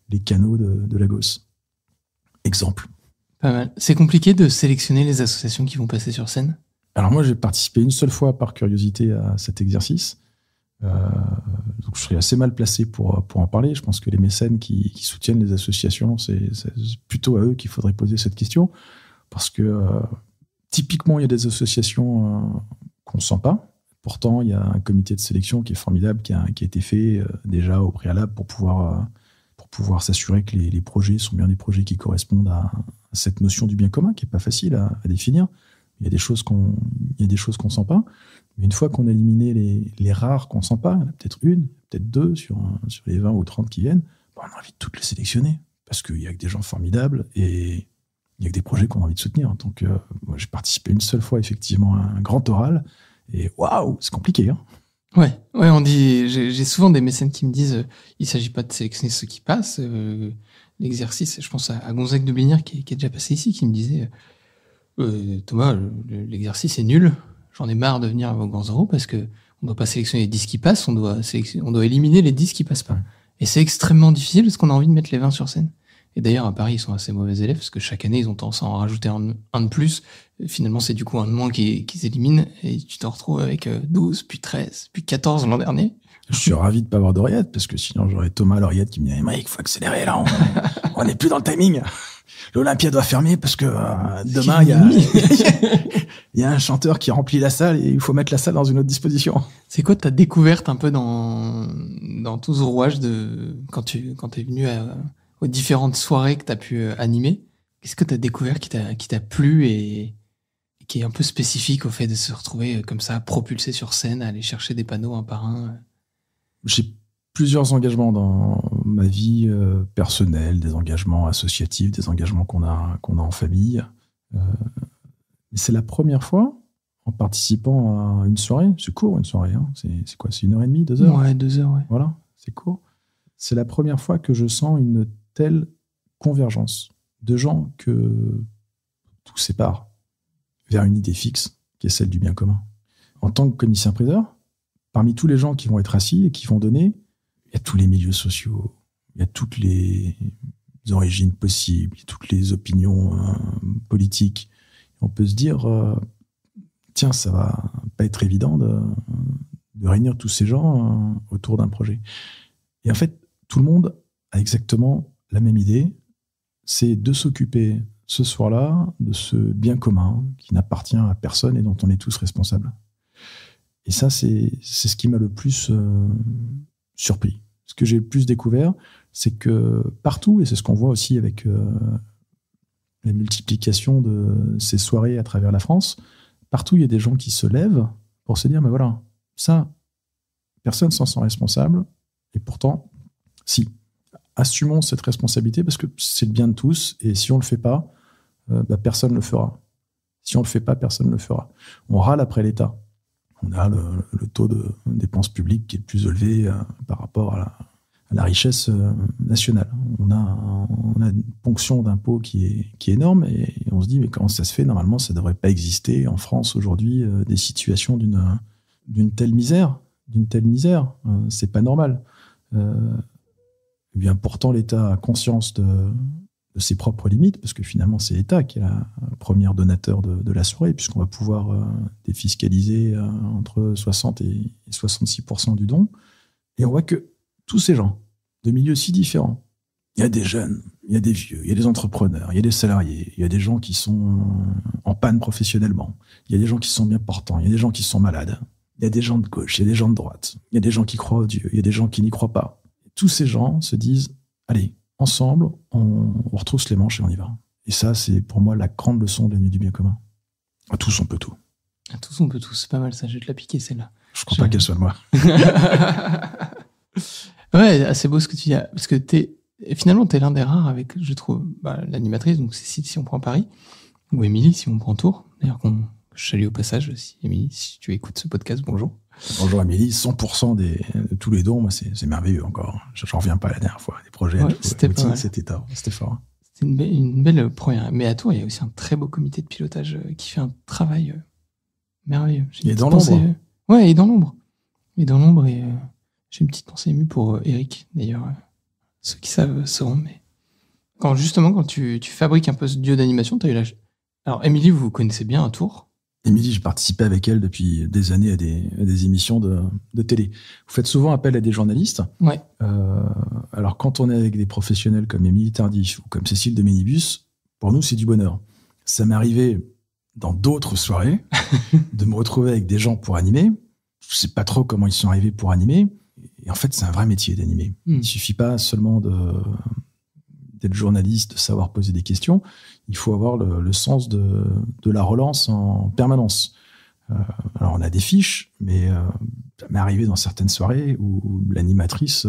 les canaux de Lagos. Exemple. Pas mal. C'est compliqué de sélectionner les associations qui vont passer sur scène ? Alors moi, j'ai participé une seule fois par curiosité à cet exercice. Donc je serais assez mal placé pour en parler. Je pense que les mécènes qui soutiennent les associations, c'est plutôt à eux qu'il faudrait poser cette question, parce que typiquement il y a des associations qu'on ne sent pas. Pourtant il y a un comité de sélection qui est formidable, qui a été fait déjà au préalable pour pouvoir s'assurer que les projets sont bien des projets qui correspondent à cette notion du bien commun, qui est pas facile à définir. Il y a des choses qu'on sent pas. Mais une fois qu'on a éliminé les rares qu'on ne sent pas, il y en a peut-être une, peut-être deux sur les 20 ou 30 qui viennent, on a envie de toutes les sélectionner. Parce qu'il y a que des gens formidables et il y a que des projets qu'on a envie de soutenir. Donc, moi, j'ai participé une seule fois, effectivement, à un grand oral. Et waouh, c'est compliqué. Hein. Ouais, on dit. J'ai souvent des mécènes qui me disent, il s'agit pas de sélectionner ceux qui passent. L'exercice, je pense à Gonzague de Blinière qui est déjà passé ici, qui me disait, Thomas, l'exercice est nul. J'en ai marre de venir au Grand Zéro parce que on doit pas sélectionner les 10 qui passent, on doit éliminer les 10 qui passent pas. Et c'est extrêmement difficile parce qu'on a envie de mettre les 20 sur scène. Et d'ailleurs, à Paris, ils sont assez mauvais élèves parce que chaque année, ils ont tendance à en rajouter un de plus. Et finalement, c'est du coup un de moins qu'ils éliminent et tu t'en retrouves avec 12, puis 13, puis 14 l'an dernier. Je suis ravi de pas avoir d'Oriette parce que sinon, j'aurais Thomas Lauriette qui me dirait « Mike, faut accélérer là, on n'est plus dans le timing. L'Olympia doit fermer parce que demain, il y a un chanteur qui remplit la salle et il faut mettre la salle dans une autre disposition. » C'est quoi ta découverte un peu dans tout ce rouage quand t'es venu aux différentes soirées que t'as pu animer? Qu'est-ce que t'as découvert qui t'a plu et qui est un peu spécifique au fait de se retrouver comme ça, propulsé sur scène, à aller chercher des panneaux un par un? J'ai plusieurs engagements dans ma vie personnelle, des engagements associatifs, des engagements qu'on a en famille. Mais c'est la première fois, en participant à une soirée, c'est court une soirée, hein, c'est quoi, c'est 1h30, 2 heures? Ouais, 2 heures, ouais. Voilà, c'est court. C'est la première fois que je sens une telle convergence de gens que tout sépare vers une idée fixe, qui est celle du bien commun. En tant que commissaire-priseur, parmi tous les gens qui vont être assis et qui vont donner, il y a tous les milieux sociaux, il y a toutes les origines possibles, il y a toutes les opinions politiques. On peut se dire, tiens, ça va pas être évident de réunir tous ces gens autour d'un projet. Et en fait, tout le monde a exactement la même idée, c'est de s'occuper ce soir-là de ce bien commun qui n'appartient à personne et dont on est tous responsables. Et ça, c'est ce qui m'a le plus surpris. Ce que j'ai le plus découvert, c'est que partout, et c'est ce qu'on voit aussi avec la multiplication de ces soirées à travers la France, partout, il y a des gens qui se lèvent pour se dire, mais voilà, ça, personne s'en sent responsable, et pourtant, si. Assumons cette responsabilité parce que c'est le bien de tous, et si on ne le fait pas, personne ne le fera. Si on ne le fait pas, personne ne le fera. On râle après l'État. On a le taux de dépenses publiques qui est le plus élevé par rapport à la richesse nationale. On a une ponction d'impôts qui est énorme et on se dit mais comment ça se fait? Normalement, ça ne devrait pas exister en France aujourd'hui des situations d'une telle misère. C'est pas normal. Eh bien, pourtant, l'État a conscience de ses propres limites, parce que finalement, c'est l'État qui est la première donateur de la soirée, puisqu'on va pouvoir défiscaliser entre 60 et 66% du don. Et on voit que tous ces gens, de milieux si différents, il y a des jeunes, il y a des vieux, il y a des entrepreneurs, il y a des salariés, il y a des gens qui sont en panne professionnellement, il y a des gens qui sont bien portants, il y a des gens qui sont malades, il y a des gens de gauche, il y a des gens de droite, il y a des gens qui croient au Dieu, il y a des gens qui n'y croient pas. Tous ces gens se disent, allez, ensemble, on retrousse les manches et on y va. Et ça, c'est pour moi la grande leçon de la nuit du bien commun. À tous, on peut tout. À tous, on peut tout. C'est pas mal ça, je vais te la piquer celle-là. Je crois pas qu'elle soit de moi. Ouais, assez beau ce que tu dis. Parce que finalement, t'es l'un des rares avec, je trouve, l'animatrice, donc Cécile si on prend Paris, ou Émilie si on prend Tours. D'ailleurs, je salue au passage, Émilie, si tu écoutes ce podcast, bonjour. Bonjour Amélie, 100% de tous les dons, moi c'est merveilleux encore. J'en reviens pas la dernière fois. Les projets, c'était fort. C'était une belle première. Mais à Tours, il y a aussi un très beau comité de pilotage qui fait un travail merveilleux. Et dans l'ombre. Ouais, et dans l'ombre. Et j'ai une petite pensée émue pour Eric, d'ailleurs. Ceux qui savent sauront, mais quand tu fabriques un peu ce duo d'animation, t'as eu l'âge. Alors, Émilie, vous vous connaissez bien à Tours. Émilie, j'ai participé avec elle depuis des années à des émissions de télé. Vous faites souvent appel à des journalistes. Ouais. Alors, quand on est avec des professionnels comme Émilie Tardif ou comme Cécile de Minibus, pour nous, c'est du bonheur. Ça m'est arrivé dans d'autres soirées de me retrouver avec des gens pour animer. Je sais pas trop comment ils sont arrivés pour animer. Et en fait, c'est un vrai métier d'animer. Il suffit pas seulement d'être journaliste, de savoir poser des questions. Il faut avoir le sens de la relance en permanence. Alors, on a des fiches, mais ça m'est arrivé dans certaines soirées où l'animatrice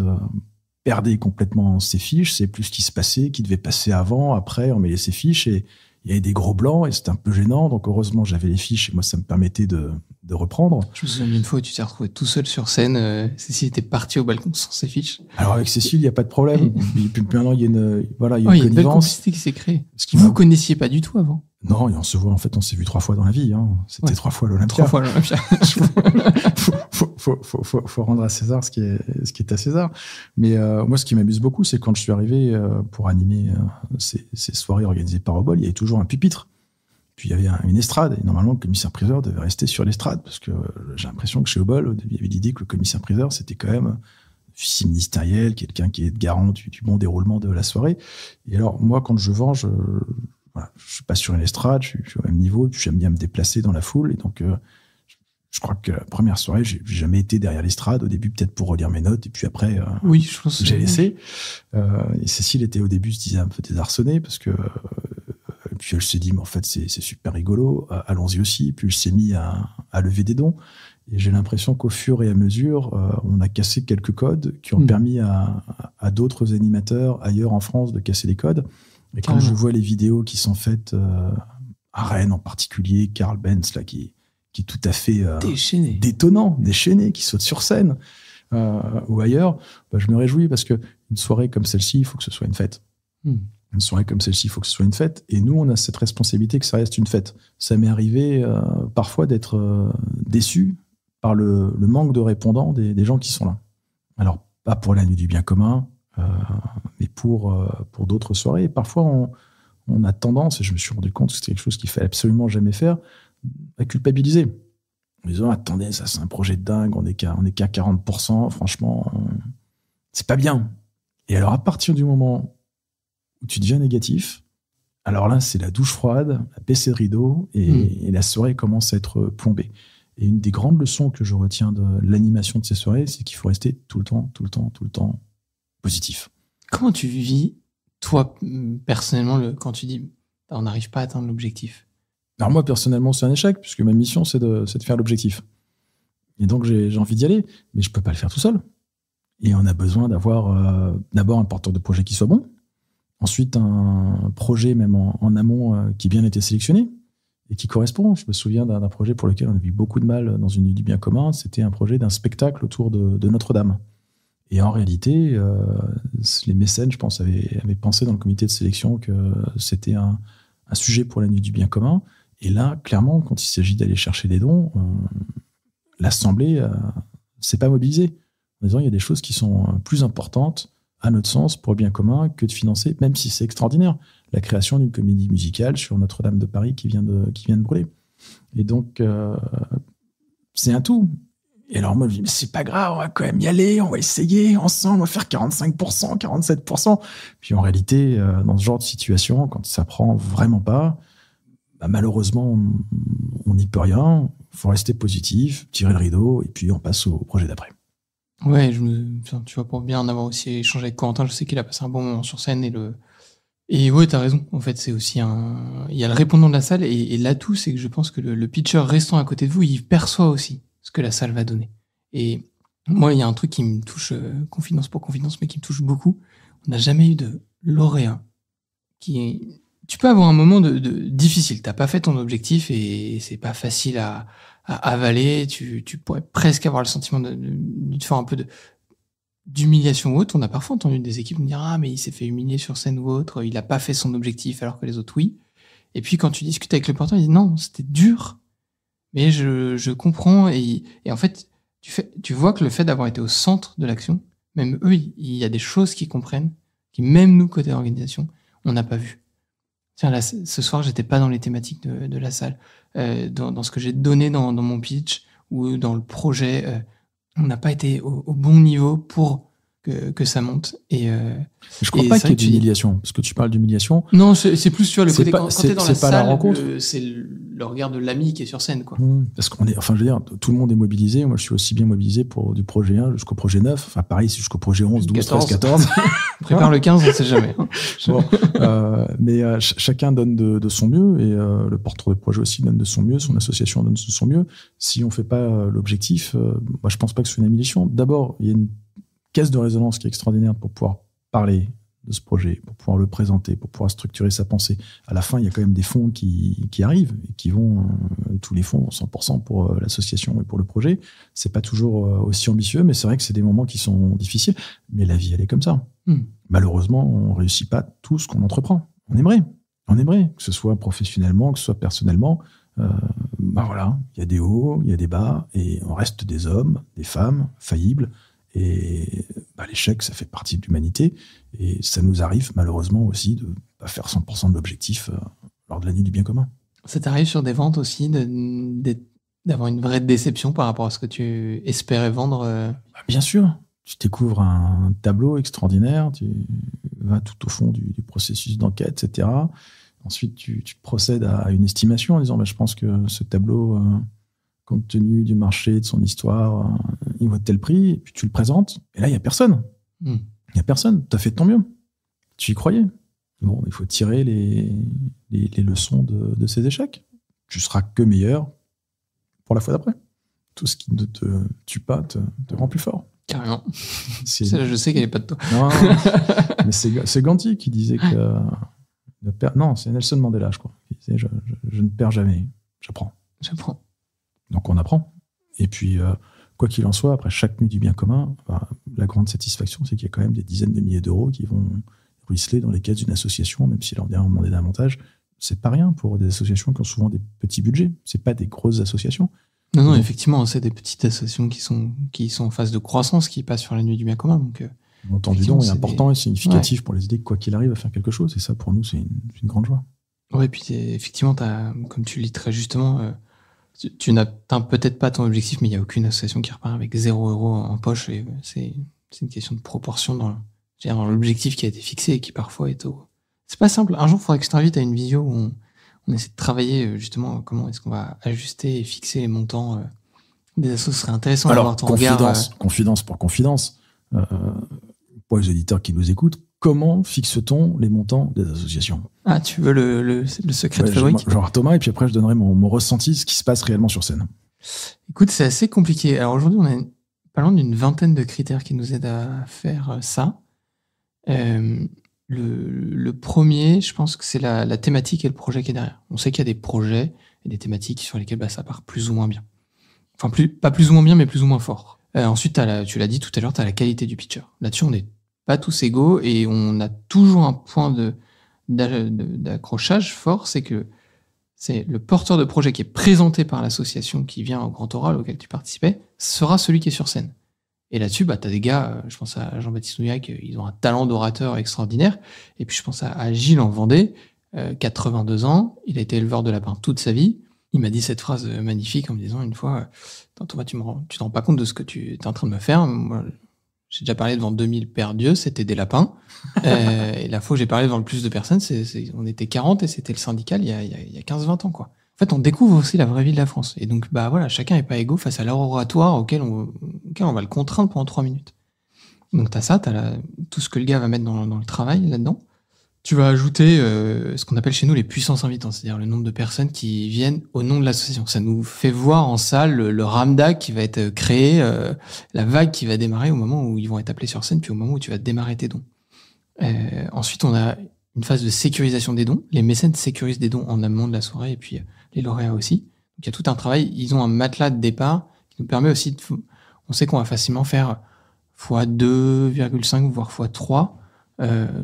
perdait complètement ses fiches, c'est plus ce qui se passait, qui devait passer avant, après, on mêlait ses fiches, et il y avait des gros blancs, et c'était un peu gênant, donc heureusement, j'avais les fiches, et moi, ça me permettait de de reprendre. Je me souviens d'une fois où tu t'es retrouvé tout seul sur scène. Cécile était partie au balcon sans ses fiches. Alors avec Cécile, il n'y a pas de problème. Puis maintenant, il y a une belle complicité qui s'est créée. Vous ne connaissiez pas du tout avant. Non, et on se voit, en fait, on s'est vu 3 fois dans la vie. Hein. C'était 3 fois l'Olympia. 3 fois l'Olympia. faut rendre à César ce qui est à César. Mais moi, ce qui m'amuse beaucoup, c'est quand je suis arrivé pour animer ces soirées organisées par Obol, il y avait toujours un pupitre. Puis il y avait une estrade. Et normalement, le commissaire-priseur devait rester sur l'estrade. Parce que j'ai l'impression que chez Obol, il y avait l'idée que le commissaire-priseur, c'était quand même officier ministériel, quelqu'un qui est garant du bon déroulement de la soirée. Et alors, moi, quand je vends, je suis pas sur une estrade, je suis au même niveau, et puis j'aime bien me déplacer dans la foule. Et donc, je crois que la première soirée, j'ai jamais été derrière l'estrade. Au début, peut-être pour relire mes notes, et puis après, je pense que j'ai laissé. Et Cécile était au début, se disait un peu désarçonnée, parce que puis elle s'est dit, mais en fait, c'est super rigolo, allons-y aussi. Puis elle s'est mis à lever des dons. Et j'ai l'impression qu'au fur et à mesure, on a cassé quelques codes qui ont permis à d'autres animateurs ailleurs en France de casser les codes. Et quand je vois les vidéos qui sont faites à Rennes en particulier, Karl Benz, là, qui est tout à fait détonnant, déchaîné, qui saute sur scène, ou ailleurs, je me réjouis parce qu'une soirée comme celle-ci, il faut que ce soit une fête. Une soirée comme celle-ci, il faut que ce soit une fête. Et nous, on a cette responsabilité que ça reste une fête. Ça m'est arrivé parfois d'être déçu par le manque de répondants des gens qui sont là. Alors, pas pour la nuit du bien commun, mais pour d'autres soirées. Et parfois, on a tendance, et je me suis rendu compte que c'était quelque chose qu'il fallait absolument jamais faire, à culpabiliser. En disant, attendez, ça c'est un projet de dingue, on est qu'à 40%, franchement, c'est pas bien. Et alors, à partir du moment où tu deviens négatif, alors là, c'est la douche froide, la baissée de rideau, et la soirée commence à être plombée. Et une des grandes leçons que je retiens de l'animation de ces soirées, c'est qu'il faut rester tout le temps positif. Comment tu vis, toi, personnellement, quand tu dis on n'arrive pas à atteindre l'objectif? Alors moi, personnellement, c'est un échec, puisque ma mission, c'est de faire l'objectif. Et donc, j'ai envie d'y aller, mais je ne peux pas le faire tout seul. Et on a besoin d'avoir d'abord un porteur de projet qui soit bon, ensuite un projet même en amont qui ait bien été sélectionné et qui correspond. Je me souviens d'un projet pour lequel on a eu beaucoup de mal dans une nuit du bien commun. C'était un projet d'un spectacle autour de Notre-Dame. Et en réalité, les mécènes, je pense, avaient pensé dans le comité de sélection que c'était un sujet pour la nuit du bien commun. Et là, clairement, quand il s'agit d'aller chercher des dons, l'Assemblée s'est pas mobilisée. En disant, il y a des choses qui sont plus importantes, à notre sens, pour le bien commun, que de financer, même si c'est extraordinaire, la création d'une comédie musicale sur Notre-Dame de Paris qui vient de brûler. Et donc, c'est un tout. Et alors moi, je me dis, mais c'est pas grave, on va quand même y aller, on va essayer, ensemble, on va faire 45%, 47%. Puis en réalité, dans ce genre de situation, quand ça prend vraiment pas, malheureusement, on n'y peut rien. Il faut rester positif, tirer le rideau, et puis on passe au projet d'après. Ouais, tu vois, pour bien en avoir aussi échangé avec Corentin, je sais qu'il a passé un bon moment sur scène et ouais, t'as raison. En fait, c'est aussi il y a le répondant de la salle et l'atout, c'est que je pense que le pitcher restant à côté de vous, il perçoit aussi ce que la salle va donner. Et moi, il y a un truc qui me touche, confidence pour confidence, mais qui me touche beaucoup. On n'a jamais eu de lauréat tu peux avoir un moment de difficile. T'as pas fait ton objectif et c'est pas facile à avaler. Tu pourrais presque avoir le sentiment de faire un peu d'humiliation ou autre. On a parfois entendu des équipes me dire « Ah, mais il s'est fait humilier sur scène ou autre. Il a pas fait son objectif alors que les autres, oui. » Et puis, quand tu discutes avec le porteur, il dit « Non, c'était dur. Mais je comprends. » Et en fait, tu vois que le fait d'avoir été au centre de l'action, même eux, il y a des choses qu'ils comprennent, qui même nous, côté organisation, on n'a pas vu. Tiens, là, ce soir, j'étais pas dans les thématiques de la salle. Dans ce que j'ai donné dans mon pitch ou dans le projet, on n'a pas été au bon niveau pour que ça monte. Et je crois pas qu'il y ait d'humiliation, parce que tu parles d'humiliation. Non, c'est plus sur le côté quand t'es dans la salle, la rencontre. C'est le regard de l'ami qui est sur scène, quoi. Parce qu'on est, enfin, je veux dire, tout le monde est mobilisé. Moi, je suis aussi bien mobilisé du projet 1 jusqu'au projet 9. Enfin, pareil, jusqu'au projet 11, 12, 13, 14. Prépare le 15, on ne sait jamais. Bon, mais chacun donne de son mieux et le porteur de projet aussi donne de son mieux, son association donne de son mieux. Si on fait pas l'objectif, moi, je pense pas que ce soit une humiliation. D'abord, il y a une caisse de résonance qui est extraordinaire pour pouvoir parler de ce projet, pour pouvoir le présenter, pour pouvoir structurer sa pensée. À la fin, il y a quand même des fonds qui arrivent et qui vont, tous les fonds, 100% pour l'association et pour le projet. C'est pas toujours aussi ambitieux, mais c'est vrai que c'est des moments qui sont difficiles. Mais la vie, elle est comme ça. Malheureusement, on réussit pas tout ce qu'on entreprend. On aimerait, que ce soit professionnellement, que ce soit personnellement. Voilà, il y a des hauts, il y a des bas, et on reste des hommes, des femmes, faillibles. Et l'échec, ça fait partie de l'humanité. Et ça nous arrive malheureusement aussi de ne pas faire 100% de l'objectif lors de la nuit du bien commun. Ça t'arrive sur des ventes aussi d'avoir une vraie déception par rapport à ce que tu espérais vendre Bien sûr. Tu découvres un tableau extraordinaire, tu vas tout au fond du processus d'enquête, etc. Ensuite, tu procèdes à une estimation en disant je pense que ce tableau, compte tenu du marché, de son histoire, il vaut tel prix, et puis tu le présentes, et là, il n'y a personne. Il n'y a personne. Tu as fait de ton mieux. Tu y croyais. Bon, il faut tirer les leçons de ces échecs. Tu seras que meilleur pour la fois d'après. Tout ce qui ne te tue pas te rend plus fort. Carrément. Je sais qu'elle n'est pas de toi. Non, mais c'est Gandhi qui disait que... Non, c'est Nelson Mandela, je crois. Il disait, je ne perds jamais, j'apprends. Donc on apprend. Et puis, quoi qu'il en soit, après chaque nuit du bien commun, la grande satisfaction, c'est qu'il y a quand même des dizaines de milliers d'euros qui vont ruisseler dans les caisses d'une association, même si leur vient demander davantage. C'est pas rien pour des associations qui ont souvent des petits budgets. C'est pas des grosses associations. Non, effectivement, c'est des petites associations qui sont en phase de croissance, qui passent sur la nuit du bien commun. Donc, le montant du don est important et significatif pour les aider, quoi qu'il arrive, à faire quelque chose. Et ça, pour nous, c'est une grande joie. Oui, et puis effectivement, comme tu le dis très justement, tu n'atteins peut-être pas ton objectif, mais il n'y a aucune association qui repart avec 0 € en poche. Et c'est une question de proportion dans l'objectif qui a été fixé et qui parfois est au... C'est pas simple. Un jour, il faudrait que je t'invite à une visio où on essaie de travailler justement comment est-ce qu'on va ajuster et fixer les montants des assos. Ce serait intéressant d'avoir ton regard. Confidence pour confidence. Pour les auditeurs qui nous écoutent, comment fixe-t-on les montants des associations ? Ah, tu veux le secret de fabrique ? Genre Thomas, et puis après je donnerai mon ressenti, ce qui se passe réellement sur scène. Écoute, c'est assez compliqué. Alors aujourd'hui, on a pas loin d'une vingtaine de critères qui nous aident à faire ça. Le premier, je pense que c'est la thématique et le projet qui est derrière. On sait qu'il y a des projets et des thématiques sur lesquelles ça part plus ou moins bien. Enfin, pas plus ou moins bien, mais plus ou moins fort. Ensuite, tu l'as dit tout à l'heure, tu as la qualité du pitcher. Là-dessus, on n'est pas tous égaux et on a toujours un point d'accrochage fort, c'est que c'est le porteur de projet qui est présenté par l'association qui vient au grand oral auquel tu participais, sera celui qui est sur scène. Et là-dessus, t'as des gars, je pense à Jean-Baptiste Nouillac, ils ont un talent d'orateur extraordinaire. Et puis je pense à Gilles en Vendée, 82 ans, il a été éleveur de lapins toute sa vie. Il m'a dit cette phrase magnifique en me disant une fois, Thomas, tu te rends pas compte de ce que tu es en train de me faire. Moi, j'ai déjà parlé devant 2000 pères Dieu, c'était des lapins. Et la fois où j'ai parlé devant le plus de personnes, on était 40 et c'était le syndical il y a 15-20 ans, quoi. En fait, on découvre aussi la vraie vie de la France. Et donc, voilà, chacun n'est pas égaux face à leur oratoire auquel on va le contraindre pendant 3 minutes. Donc, t'as ça, tout ce que le gars va mettre dans le travail là-dedans. Tu vas ajouter ce qu'on appelle chez nous les puissances invitantes, c'est-à-dire le nombre de personnes qui viennent au nom de l'association. Ça nous fait voir en salle le ramda qui va être créé, la vague qui va démarrer au moment où ils vont être appelés sur scène, puis au moment où tu vas démarrer tes dons. Ensuite, on a une phase de sécurisation des dons. Les mécènes sécurisent des dons en amont de la soirée, et puis les lauréats aussi. Donc il y a tout un travail. Ils ont un matelas de départ qui nous permet aussi on sait qu'on va facilement faire x2,5 voire x3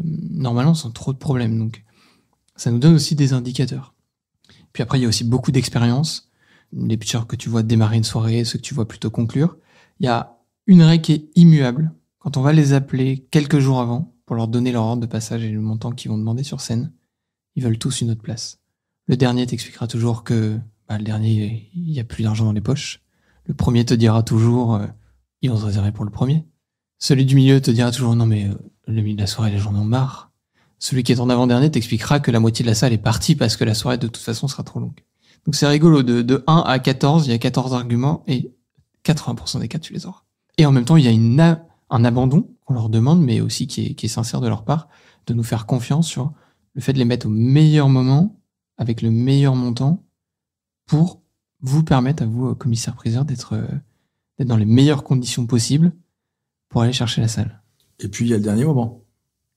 normalement sans trop de problèmes. Donc ça nous donne aussi des indicateurs. Puis après il y a aussi beaucoup d'expérience. Les pitchers que tu vois démarrer une soirée, ceux que tu vois plutôt conclure. Il y a une règle qui est immuable. Quand on va les appeler quelques jours avant pour leur donner leur ordre de passage et le montant qu'ils vont demander sur scène, ils veulent tous une autre place. Le dernier t'expliquera toujours que le dernier, il n'y a plus d'argent dans les poches. Le premier te dira toujours ils vont se réserver pour le premier. Celui du milieu te dira toujours non mais le milieu de la soirée, les gens en ont marre. Celui qui est en avant-dernier t'expliquera que la moitié de la salle est partie parce que la soirée de toute façon sera trop longue. Donc c'est rigolo, de 1 à 14, il y a 14 arguments et 80% des cas tu les auras. Et en même temps, il y a un abandon qu'on leur demande, mais aussi qui est sincère de leur part, de nous faire confiance sur le fait de les mettre au meilleur moment, avec le meilleur montant, pour vous permettre à vous, commissaire-priseur, d'être dans les meilleures conditions possibles pour aller chercher la salle. Et puis, il y a le dernier moment.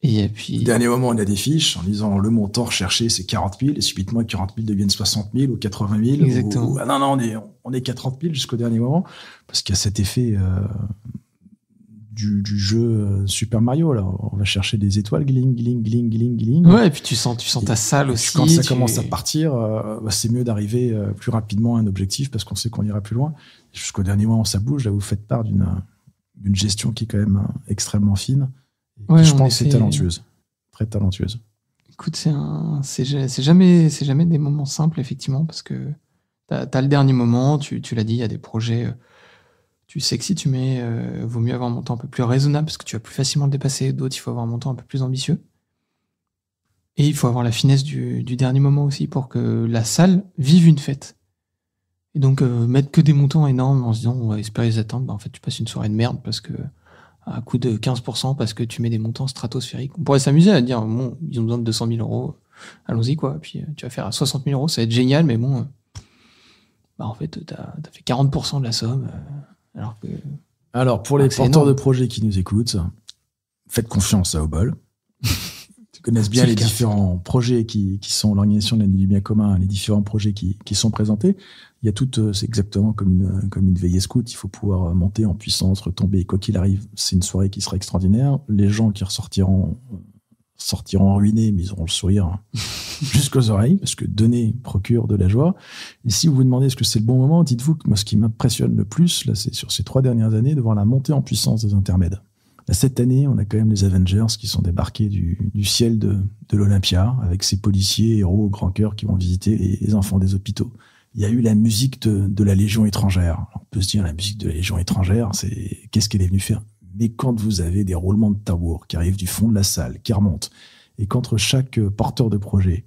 Et puis... Dernier moment, on a des fiches en disant le montant recherché, c'est 40 000, et subitement, 40 000 deviennent 60 000 ou 80 000. Exactement. Ah non, on est qu'à 30 000 jusqu'au dernier moment, parce qu'il y a cet effet du jeu Super Mario. Là. On va chercher des étoiles, gling. Ouais, et puis tu sens ta salle aussi. Quand ça commence à partir, c'est mieux d'arriver plus rapidement à un objectif, parce qu'on sait qu'on ira plus loin. Jusqu'au dernier moment, ça bouge. Là, vous faites part d'une gestion qui est quand même extrêmement fine. Ouais, je pense que c'est talentueuse. Très talentueuse. Écoute, c'est jamais des moments simples, effectivement, parce que t'as le dernier moment, tu l'as dit, il y a des projets, tu sais que si tu mets, vaut mieux avoir un montant un peu plus raisonnable, parce que tu vas plus facilement le dépasser, d'autres, il faut avoir un montant un peu plus ambitieux. Et il faut avoir la finesse du dernier moment aussi, pour que la salle vive une fête. Et donc, mettre que des montants énormes en se disant, on va espérer les atteindre, en fait, tu passes une soirée de merde, parce que à coût de 15% parce que tu mets des montants stratosphériques. On pourrait s'amuser à dire, bon, ils ont besoin de 200 000 euros, allons-y, quoi. Puis tu vas faire à 60 000 euros, ça va être génial, mais bon, en fait, t'as fait 40% de la somme, Alors, pour les porteurs de projets qui nous écoutent, faites confiance à Obol. Ils connaissent bien les différents projets qui sont l'organisation de la Nuit du Bien Commun, les différents projets qui sont présentés. Il y a c'est exactement comme une veillée scout. Il faut pouvoir monter en puissance, retomber. Quoi qu'il arrive, c'est une soirée qui sera extraordinaire. Les gens qui sortiront ruinés, mais ils auront le sourire jusqu'aux oreilles, parce que donner procure de la joie. Et si vous vous demandez est-ce que c'est le bon moment, dites-vous que moi, ce qui m'impressionne le plus, là, c'est sur ces 3 dernières années, de voir la montée en puissance des intermèdes. Là, cette année, on a quand même les Avengers qui sont débarqués du ciel de l'Olympia, avec ces policiers, héros au grand cœur qui vont visiter les enfants des hôpitaux. Il y a eu la musique de la Légion étrangère. On peut se dire, la musique de la Légion étrangère, qu'est-ce qu'elle est venue faire? Mais quand vous avez des roulements de tambour qui arrivent du fond de la salle, qui remontent, et qu'entre chaque porteur de projet,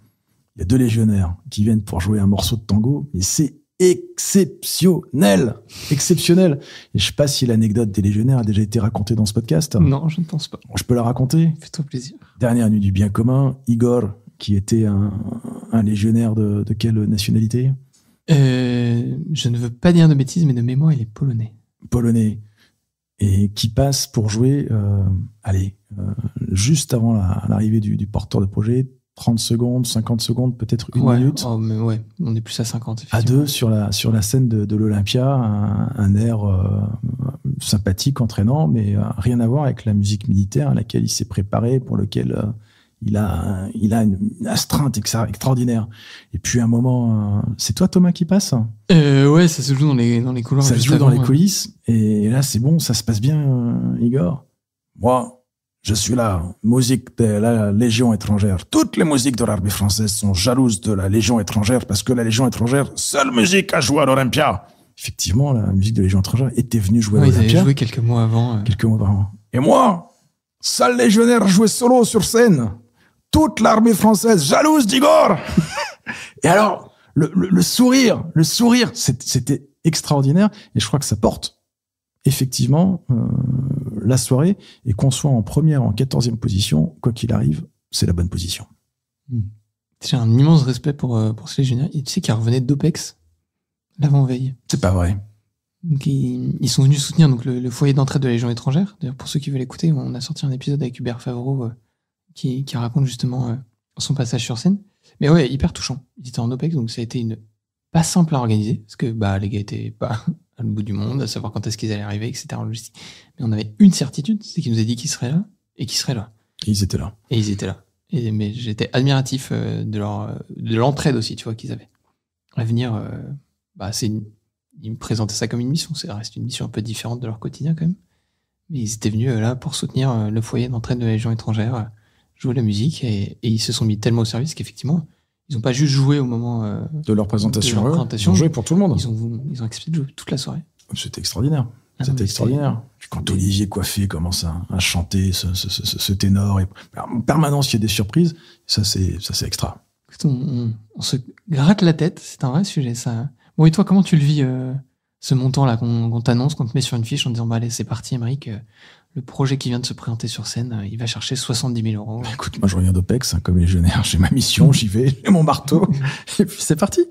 il y a 2 légionnaires qui viennent pour jouer un morceau de tango, mais c'est exceptionnel. Et je sais pas si l'anecdote des légionnaires a déjà été racontée dans ce podcast. Non, je ne pense pas. Je peux la raconter? Fais-toi plaisir. Dernière nuit du bien commun, Igor, qui était un légionnaire de quelle nationalité? Je ne veux pas dire de bêtises, mais de mémoire, il est polonais. Polonais. Et qui passe pour jouer, juste avant l'arrivée du porteur de projet, 30 secondes, 50 secondes, peut-être une minute. Oh, mais ouais, on est plus à 50. À 2 sur la scène de l'Olympia, un air sympathique, entraînant, mais rien à voir avec la musique militaire à laquelle il s'est préparé, pour lequel il a une astreinte extraordinaire. Et puis à un moment, c'est toi Thomas qui passe? Ouais, ça se joue dans les couloirs. Ça se joue dans les coulisses. Et là, c'est bon, ça se passe bien, Igor. Moi, je suis la musique de la Légion étrangère. Toutes les musiques de l'armée française sont jalouses de la Légion étrangère, parce que la Légion étrangère, seule musique à jouer à l'Olympia. Effectivement, la musique de la Légion étrangère était venue jouer à l'Olympia. Ils avaient joué quelques mois avant. Et moi, seul légionnaire jouait solo sur scène. Toute l'armée française jalouse d'Igor. Et alors, le sourire, c'était extraordinaire. Et je crois que ça porte effectivement la soirée. Et qu'on soit en première ou en 14e position, quoi qu'il arrive, c'est la bonne position. J'ai un immense respect pour ce légionnaire. Tu sais qu'il revenait d'OPEX l'avant-veille. C'est pas vrai. Donc ils sont venus soutenir donc le foyer d'entraide de la Légion étrangère. D'ailleurs, pour ceux qui veulent écouter, on a sorti un épisode avec Hubert Favreau qui raconte justement son passage sur scène. Mais ouais, hyper touchant. Ils étaient en OPEX, donc ça a été pas simple à organiser, parce que les gars étaient pas à l'autre bout du monde, à savoir quand est-ce qu'ils allaient arriver, etc. en logistique. Mais on avait une certitude, c'est qu'ils nous a dit qu'ils seraient là, et qu'ils seraient là. Et ils étaient là. Mais j'étais admiratif de l'entraide aussi, tu vois, qu'ils avaient. À venir, ils me présentaient ça comme une mission. Ça reste une mission un peu différente de leur quotidien quand même. Mais ils étaient venus là pour soutenir le foyer d'entraide de la Légion étrangère, jouer la musique, et ils se sont mis tellement au service qu'effectivement, ils n'ont pas juste joué au moment de leur présentation. Ils ont joué pour tout le monde. Ils ont accepté de jouer toute la soirée. C'était extraordinaire. Extraordinaire. Quand Olivier Coiffé commence à chanter ce ténor, et en permanence il y a des surprises, ça c'est extra. On se gratte la tête, c'est un vrai sujet ça. Bon, et toi, comment tu le vis, ce montant là qu'on t'annonce, qu'on te met sur une fiche en disant allez, c'est parti Émeric, le projet qui vient de se présenter sur scène, il va chercher 70 000 euros. Écoute, moi je reviens d'OPEX, comme légionnaire, j'ai ma mission, j'y vais, j'ai mon marteau, et puis c'est parti.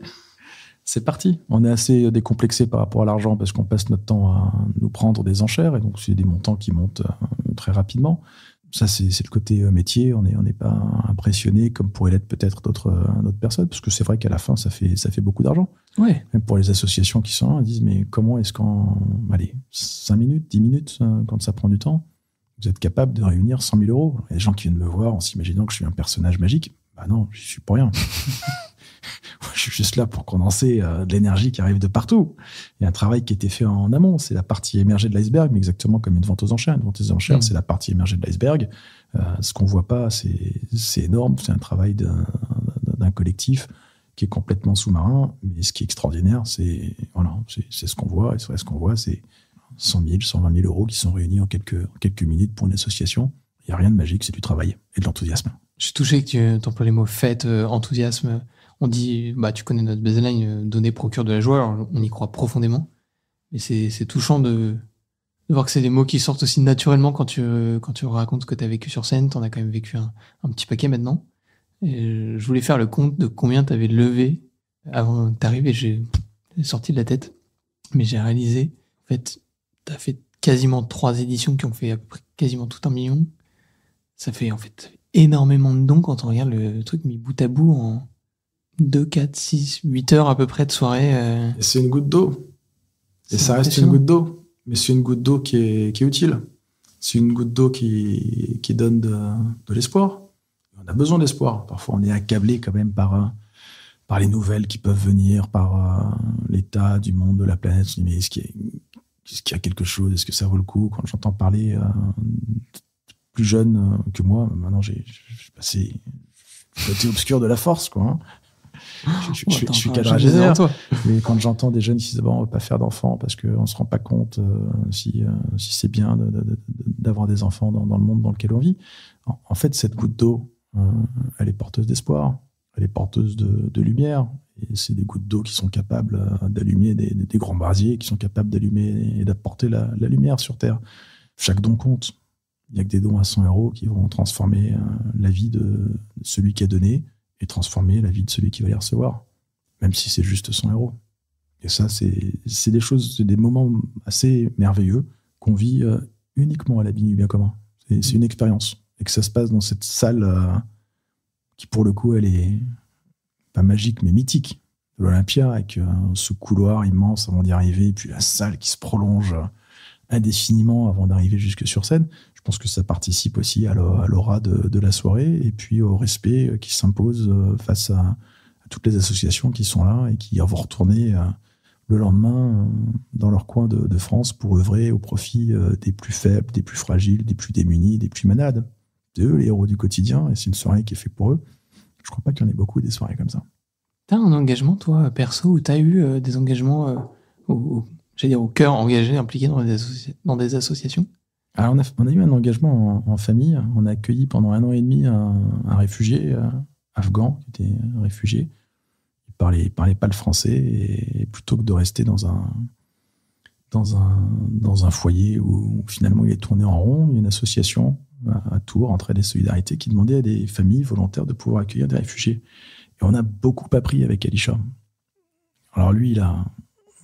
C'est parti. On est assez décomplexé par rapport à l'argent parce qu'on passe notre temps à nous prendre des enchères, et donc c'est des montants qui montent très rapidement. Ça, c'est le côté métier. On n'est pas impressionné comme pourraient l'être peut-être d'autres personnes, parce que c'est vrai qu'à la fin, ça fait beaucoup d'argent. Ouais. Même pour les associations qui sont là, ils disent, mais comment est-ce qu'en 5 minutes, 10 minutes, quand ça prend du temps, vous êtes capable de réunir 100 000 euros? Il y a des gens qui viennent me voir en s'imaginant que je suis un personnage magique. Bah non, je suis pour rien. Je suis juste là pour condenser de l'énergie qui arrive de partout. Il y a un travail qui a été fait en amont. C'est la partie émergée de l'iceberg, mais exactement comme une vente aux enchères. Une vente aux enchères, c'est la partie émergée de l'iceberg. Ce qu'on voit pas, c'est énorme. C'est un travail d'un collectif qui est complètement sous-marin. Mais ce qui est extraordinaire, c'est ce qu'on voit. Et ce qu'on voit, c'est 100 000, 120 000 euros qui sont réunis en quelques minutes pour une association. Il n'y a rien de magique, c'est du travail et de l'enthousiasme. Je suis touché que tu emploies les mots fête, enthousiasme. On dit, tu connais notre baseline, donner procure de la joie. Alors, on y croit profondément. Mais c'est touchant de voir que c'est des mots qui sortent aussi naturellement quand tu racontes ce que tu as vécu sur scène. Tu en as quand même vécu un petit paquet maintenant. Et je voulais faire le compte de combien tu avais levé avant d'arriver. J'ai sorti de la tête. Mais j'ai réalisé, en fait, tu as fait quasiment 3 éditions qui ont fait à peu près quasiment tout 1 million. Ça fait en fait énormément de dons quand on regarde le truc mis bout à bout en 2, 4, 6, 8 heures à peu près de soirée. Et c'est une goutte d'eau. Et ça reste une goutte d'eau. Mais c'est une goutte d'eau qui est utile. C'est une goutte d'eau qui donne de l'espoir. On a besoin d'espoir. Parfois, on est accablé quand même par les nouvelles qui peuvent venir, par l'état du monde, de la planète. Je me dis, mais est-ce qu'il y a quelque chose? Est-ce que ça vaut le coup? Quand j'entends parler plus jeune que moi, maintenant j'ai passé le côté obscur de la force, quoi. Hein. Je suis quadragénaire, mais quand j'entends des jeunes qui disent on ne va pas faire d'enfants parce qu'on ne se rend pas compte si c'est bien d'avoir des enfants dans le monde dans lequel on vit. En fait, cette goutte d'eau, elle est porteuse d'espoir, elle est porteuse de lumière. Et c'est des gouttes d'eau qui sont capables d'allumer des grands brasiers, qui sont capables d'allumer et d'apporter la lumière sur Terre. Chaque don compte. Il n'y a que des dons à 100 euros qui vont transformer la vie de celui qui a donné et transformer la vie de celui qui va les recevoir, même si c'est juste 100 euros. Et ça, c'est des choses, c'est des moments assez merveilleux qu'on vit uniquement à l'abri du bien commun. C'est une expérience. Et que ça se passe dans cette salle qui, pour le coup, elle est pas magique, mais mythique, de l'Olympia, avec ce couloir immense avant d'y arriver, et puis la salle qui se prolonge indéfiniment avant d'arriver jusque sur scène. Je pense que ça participe aussi à l'aura de la soirée et puis au respect qui s'impose face à toutes les associations qui sont là et qui vont retourner le lendemain dans leur coin de France pour œuvrer au profit des plus faibles, des plus fragiles, des plus démunis, des plus malades. C'est eux les héros du quotidien et c'est une soirée qui est faite pour eux. Je crois pas qu'il y en ait beaucoup des soirées comme ça. T'as un engagement, toi, perso, ou t'as eu des engagements au cœur engagé, impliqué dans des associations? Alors on a eu un engagement en famille. On a accueilli pendant 1 an et demi un réfugié afghan qui était un réfugié. Il parlait pas le français et plutôt que de rester dans un foyer où finalement il est tourné en rond, il y a une association à Tours, Entraide et Solidarité, qui demandait à des familles volontaires de pouvoir accueillir des réfugiés. Et on a beaucoup appris avec Alisha. Alors lui,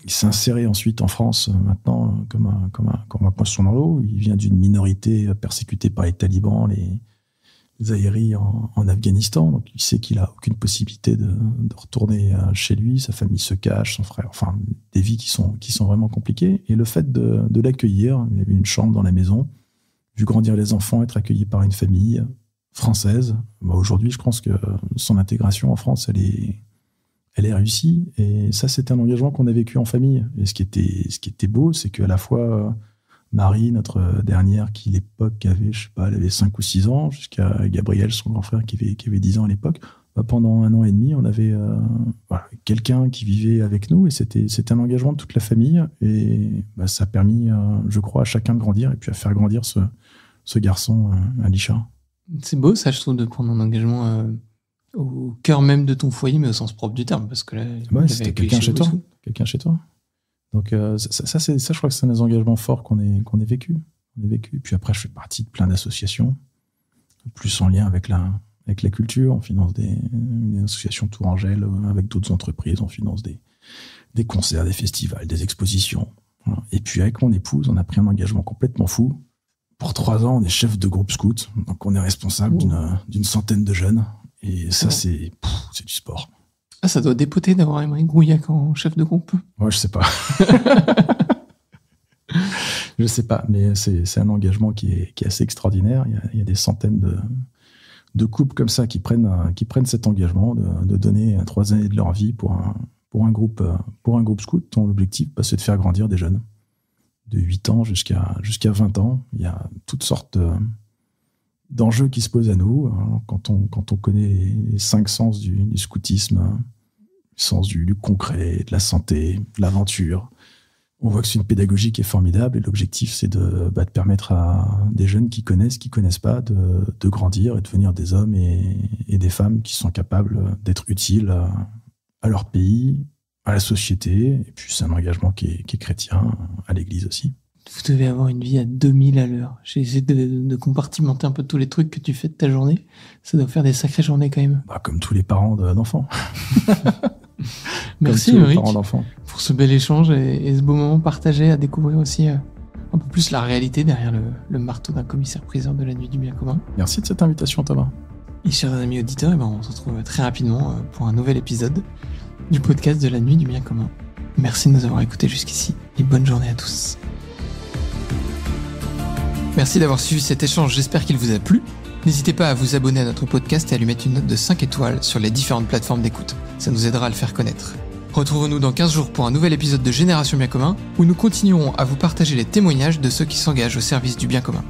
il s'est inséré ensuite en France maintenant comme un poisson dans l'eau. Il vient d'une minorité persécutée par les talibans, les aéris en Afghanistan. Donc il sait qu'il n'a aucune possibilité de retourner chez lui. Sa famille se cache, son frère. Enfin, des vies qui sont vraiment compliquées. Et le fait de l'accueillir, il y avait une chambre dans la maison, vu grandir les enfants, être accueilli par une famille française. Aujourd'hui, je pense que son intégration en France, elle est réussie. Et ça, c'était un engagement qu'on a vécu en famille. Et ce qui était beau, c'est qu'à la fois Marie, notre dernière, qui à l'époque avait, elle avait 5 ou 6 ans, jusqu'à Gabriel, son grand frère, qui avait 10 ans à l'époque. Pendant 1 an et demi, on avait quelqu'un qui vivait avec nous et c'était un engagement de toute la famille. Et ça a permis, je crois, à chacun de grandir et puis à faire grandir ce garçon, Alisha. C'est beau, ça, je trouve, de prendre un engagement au cœur même de ton foyer, mais au sens propre du terme, parce que là, c'était quelqu'un chez toi. Donc ça, je crois que c'est un des engagements forts qu'on ait vécu. Et puis après, je fais partie de plein d'associations, plus en lien avec la culture. On finance une association Tourangelle avec d'autres entreprises. On finance des concerts, des festivals, des expositions. Voilà. Et puis avec mon épouse, on a pris un engagement complètement fou pour 3 ans, on est chef de groupe scout. Donc, on est responsable d'une centaine de jeunes. Et ça, c'est du sport. Ah, ça doit dépoter d'avoir Aymeric Grouillac en chef de groupe. Ouais, je sais pas. Je sais pas, mais c'est un engagement qui est assez extraordinaire. Il y a des centaines de couples comme ça qui prennent cet engagement de donner 3 années de leur vie pour un groupe scout, dont l'objectif, c'est de faire grandir des jeunes de 8 ans jusqu'à 20 ans. Il y a toutes sortes d'enjeux qui se posent à nous. Quand on connaît les 5 sens du scoutisme, le sens du concret, de la santé, de l'aventure, on voit que c'est une pédagogie qui est formidable, et l'objectif, c'est de permettre à des jeunes qui connaissent pas, de grandir et de devenir des hommes et des femmes qui sont capables d'être utiles à leur pays, à la société. Et puis, c'est un engagement qui est chrétien, à l'Église aussi. Vous devez avoir une vie à 2000 à l'heure. J'ai essayé de compartimenter un peu tous les trucs que tu fais de ta journée. Ça doit faire des sacrées journées quand même. Comme tous les parents d'enfants. Merci Aymeric pour ce bel échange et ce beau moment partagé, à découvrir aussi un peu plus la réalité derrière le marteau d'un commissaire-priseur de la nuit du bien commun. Merci de cette invitation, Thomas. Et chers amis auditeurs, on se retrouve très rapidement pour un nouvel épisode du podcast de la nuit du bien commun. Merci de nous avoir écoutés jusqu'ici et bonne journée à tous. Merci d'avoir suivi cet échange, j'espère qu'il vous a plu. N'hésitez pas à vous abonner à notre podcast et à lui mettre une note de 5 étoiles sur les différentes plateformes d'écoute. Ça nous aidera à le faire connaître. Retrouvons-nous dans 15 jours pour un nouvel épisode de Génération Bien Commun, où nous continuerons à vous partager les témoignages de ceux qui s'engagent au service du bien commun.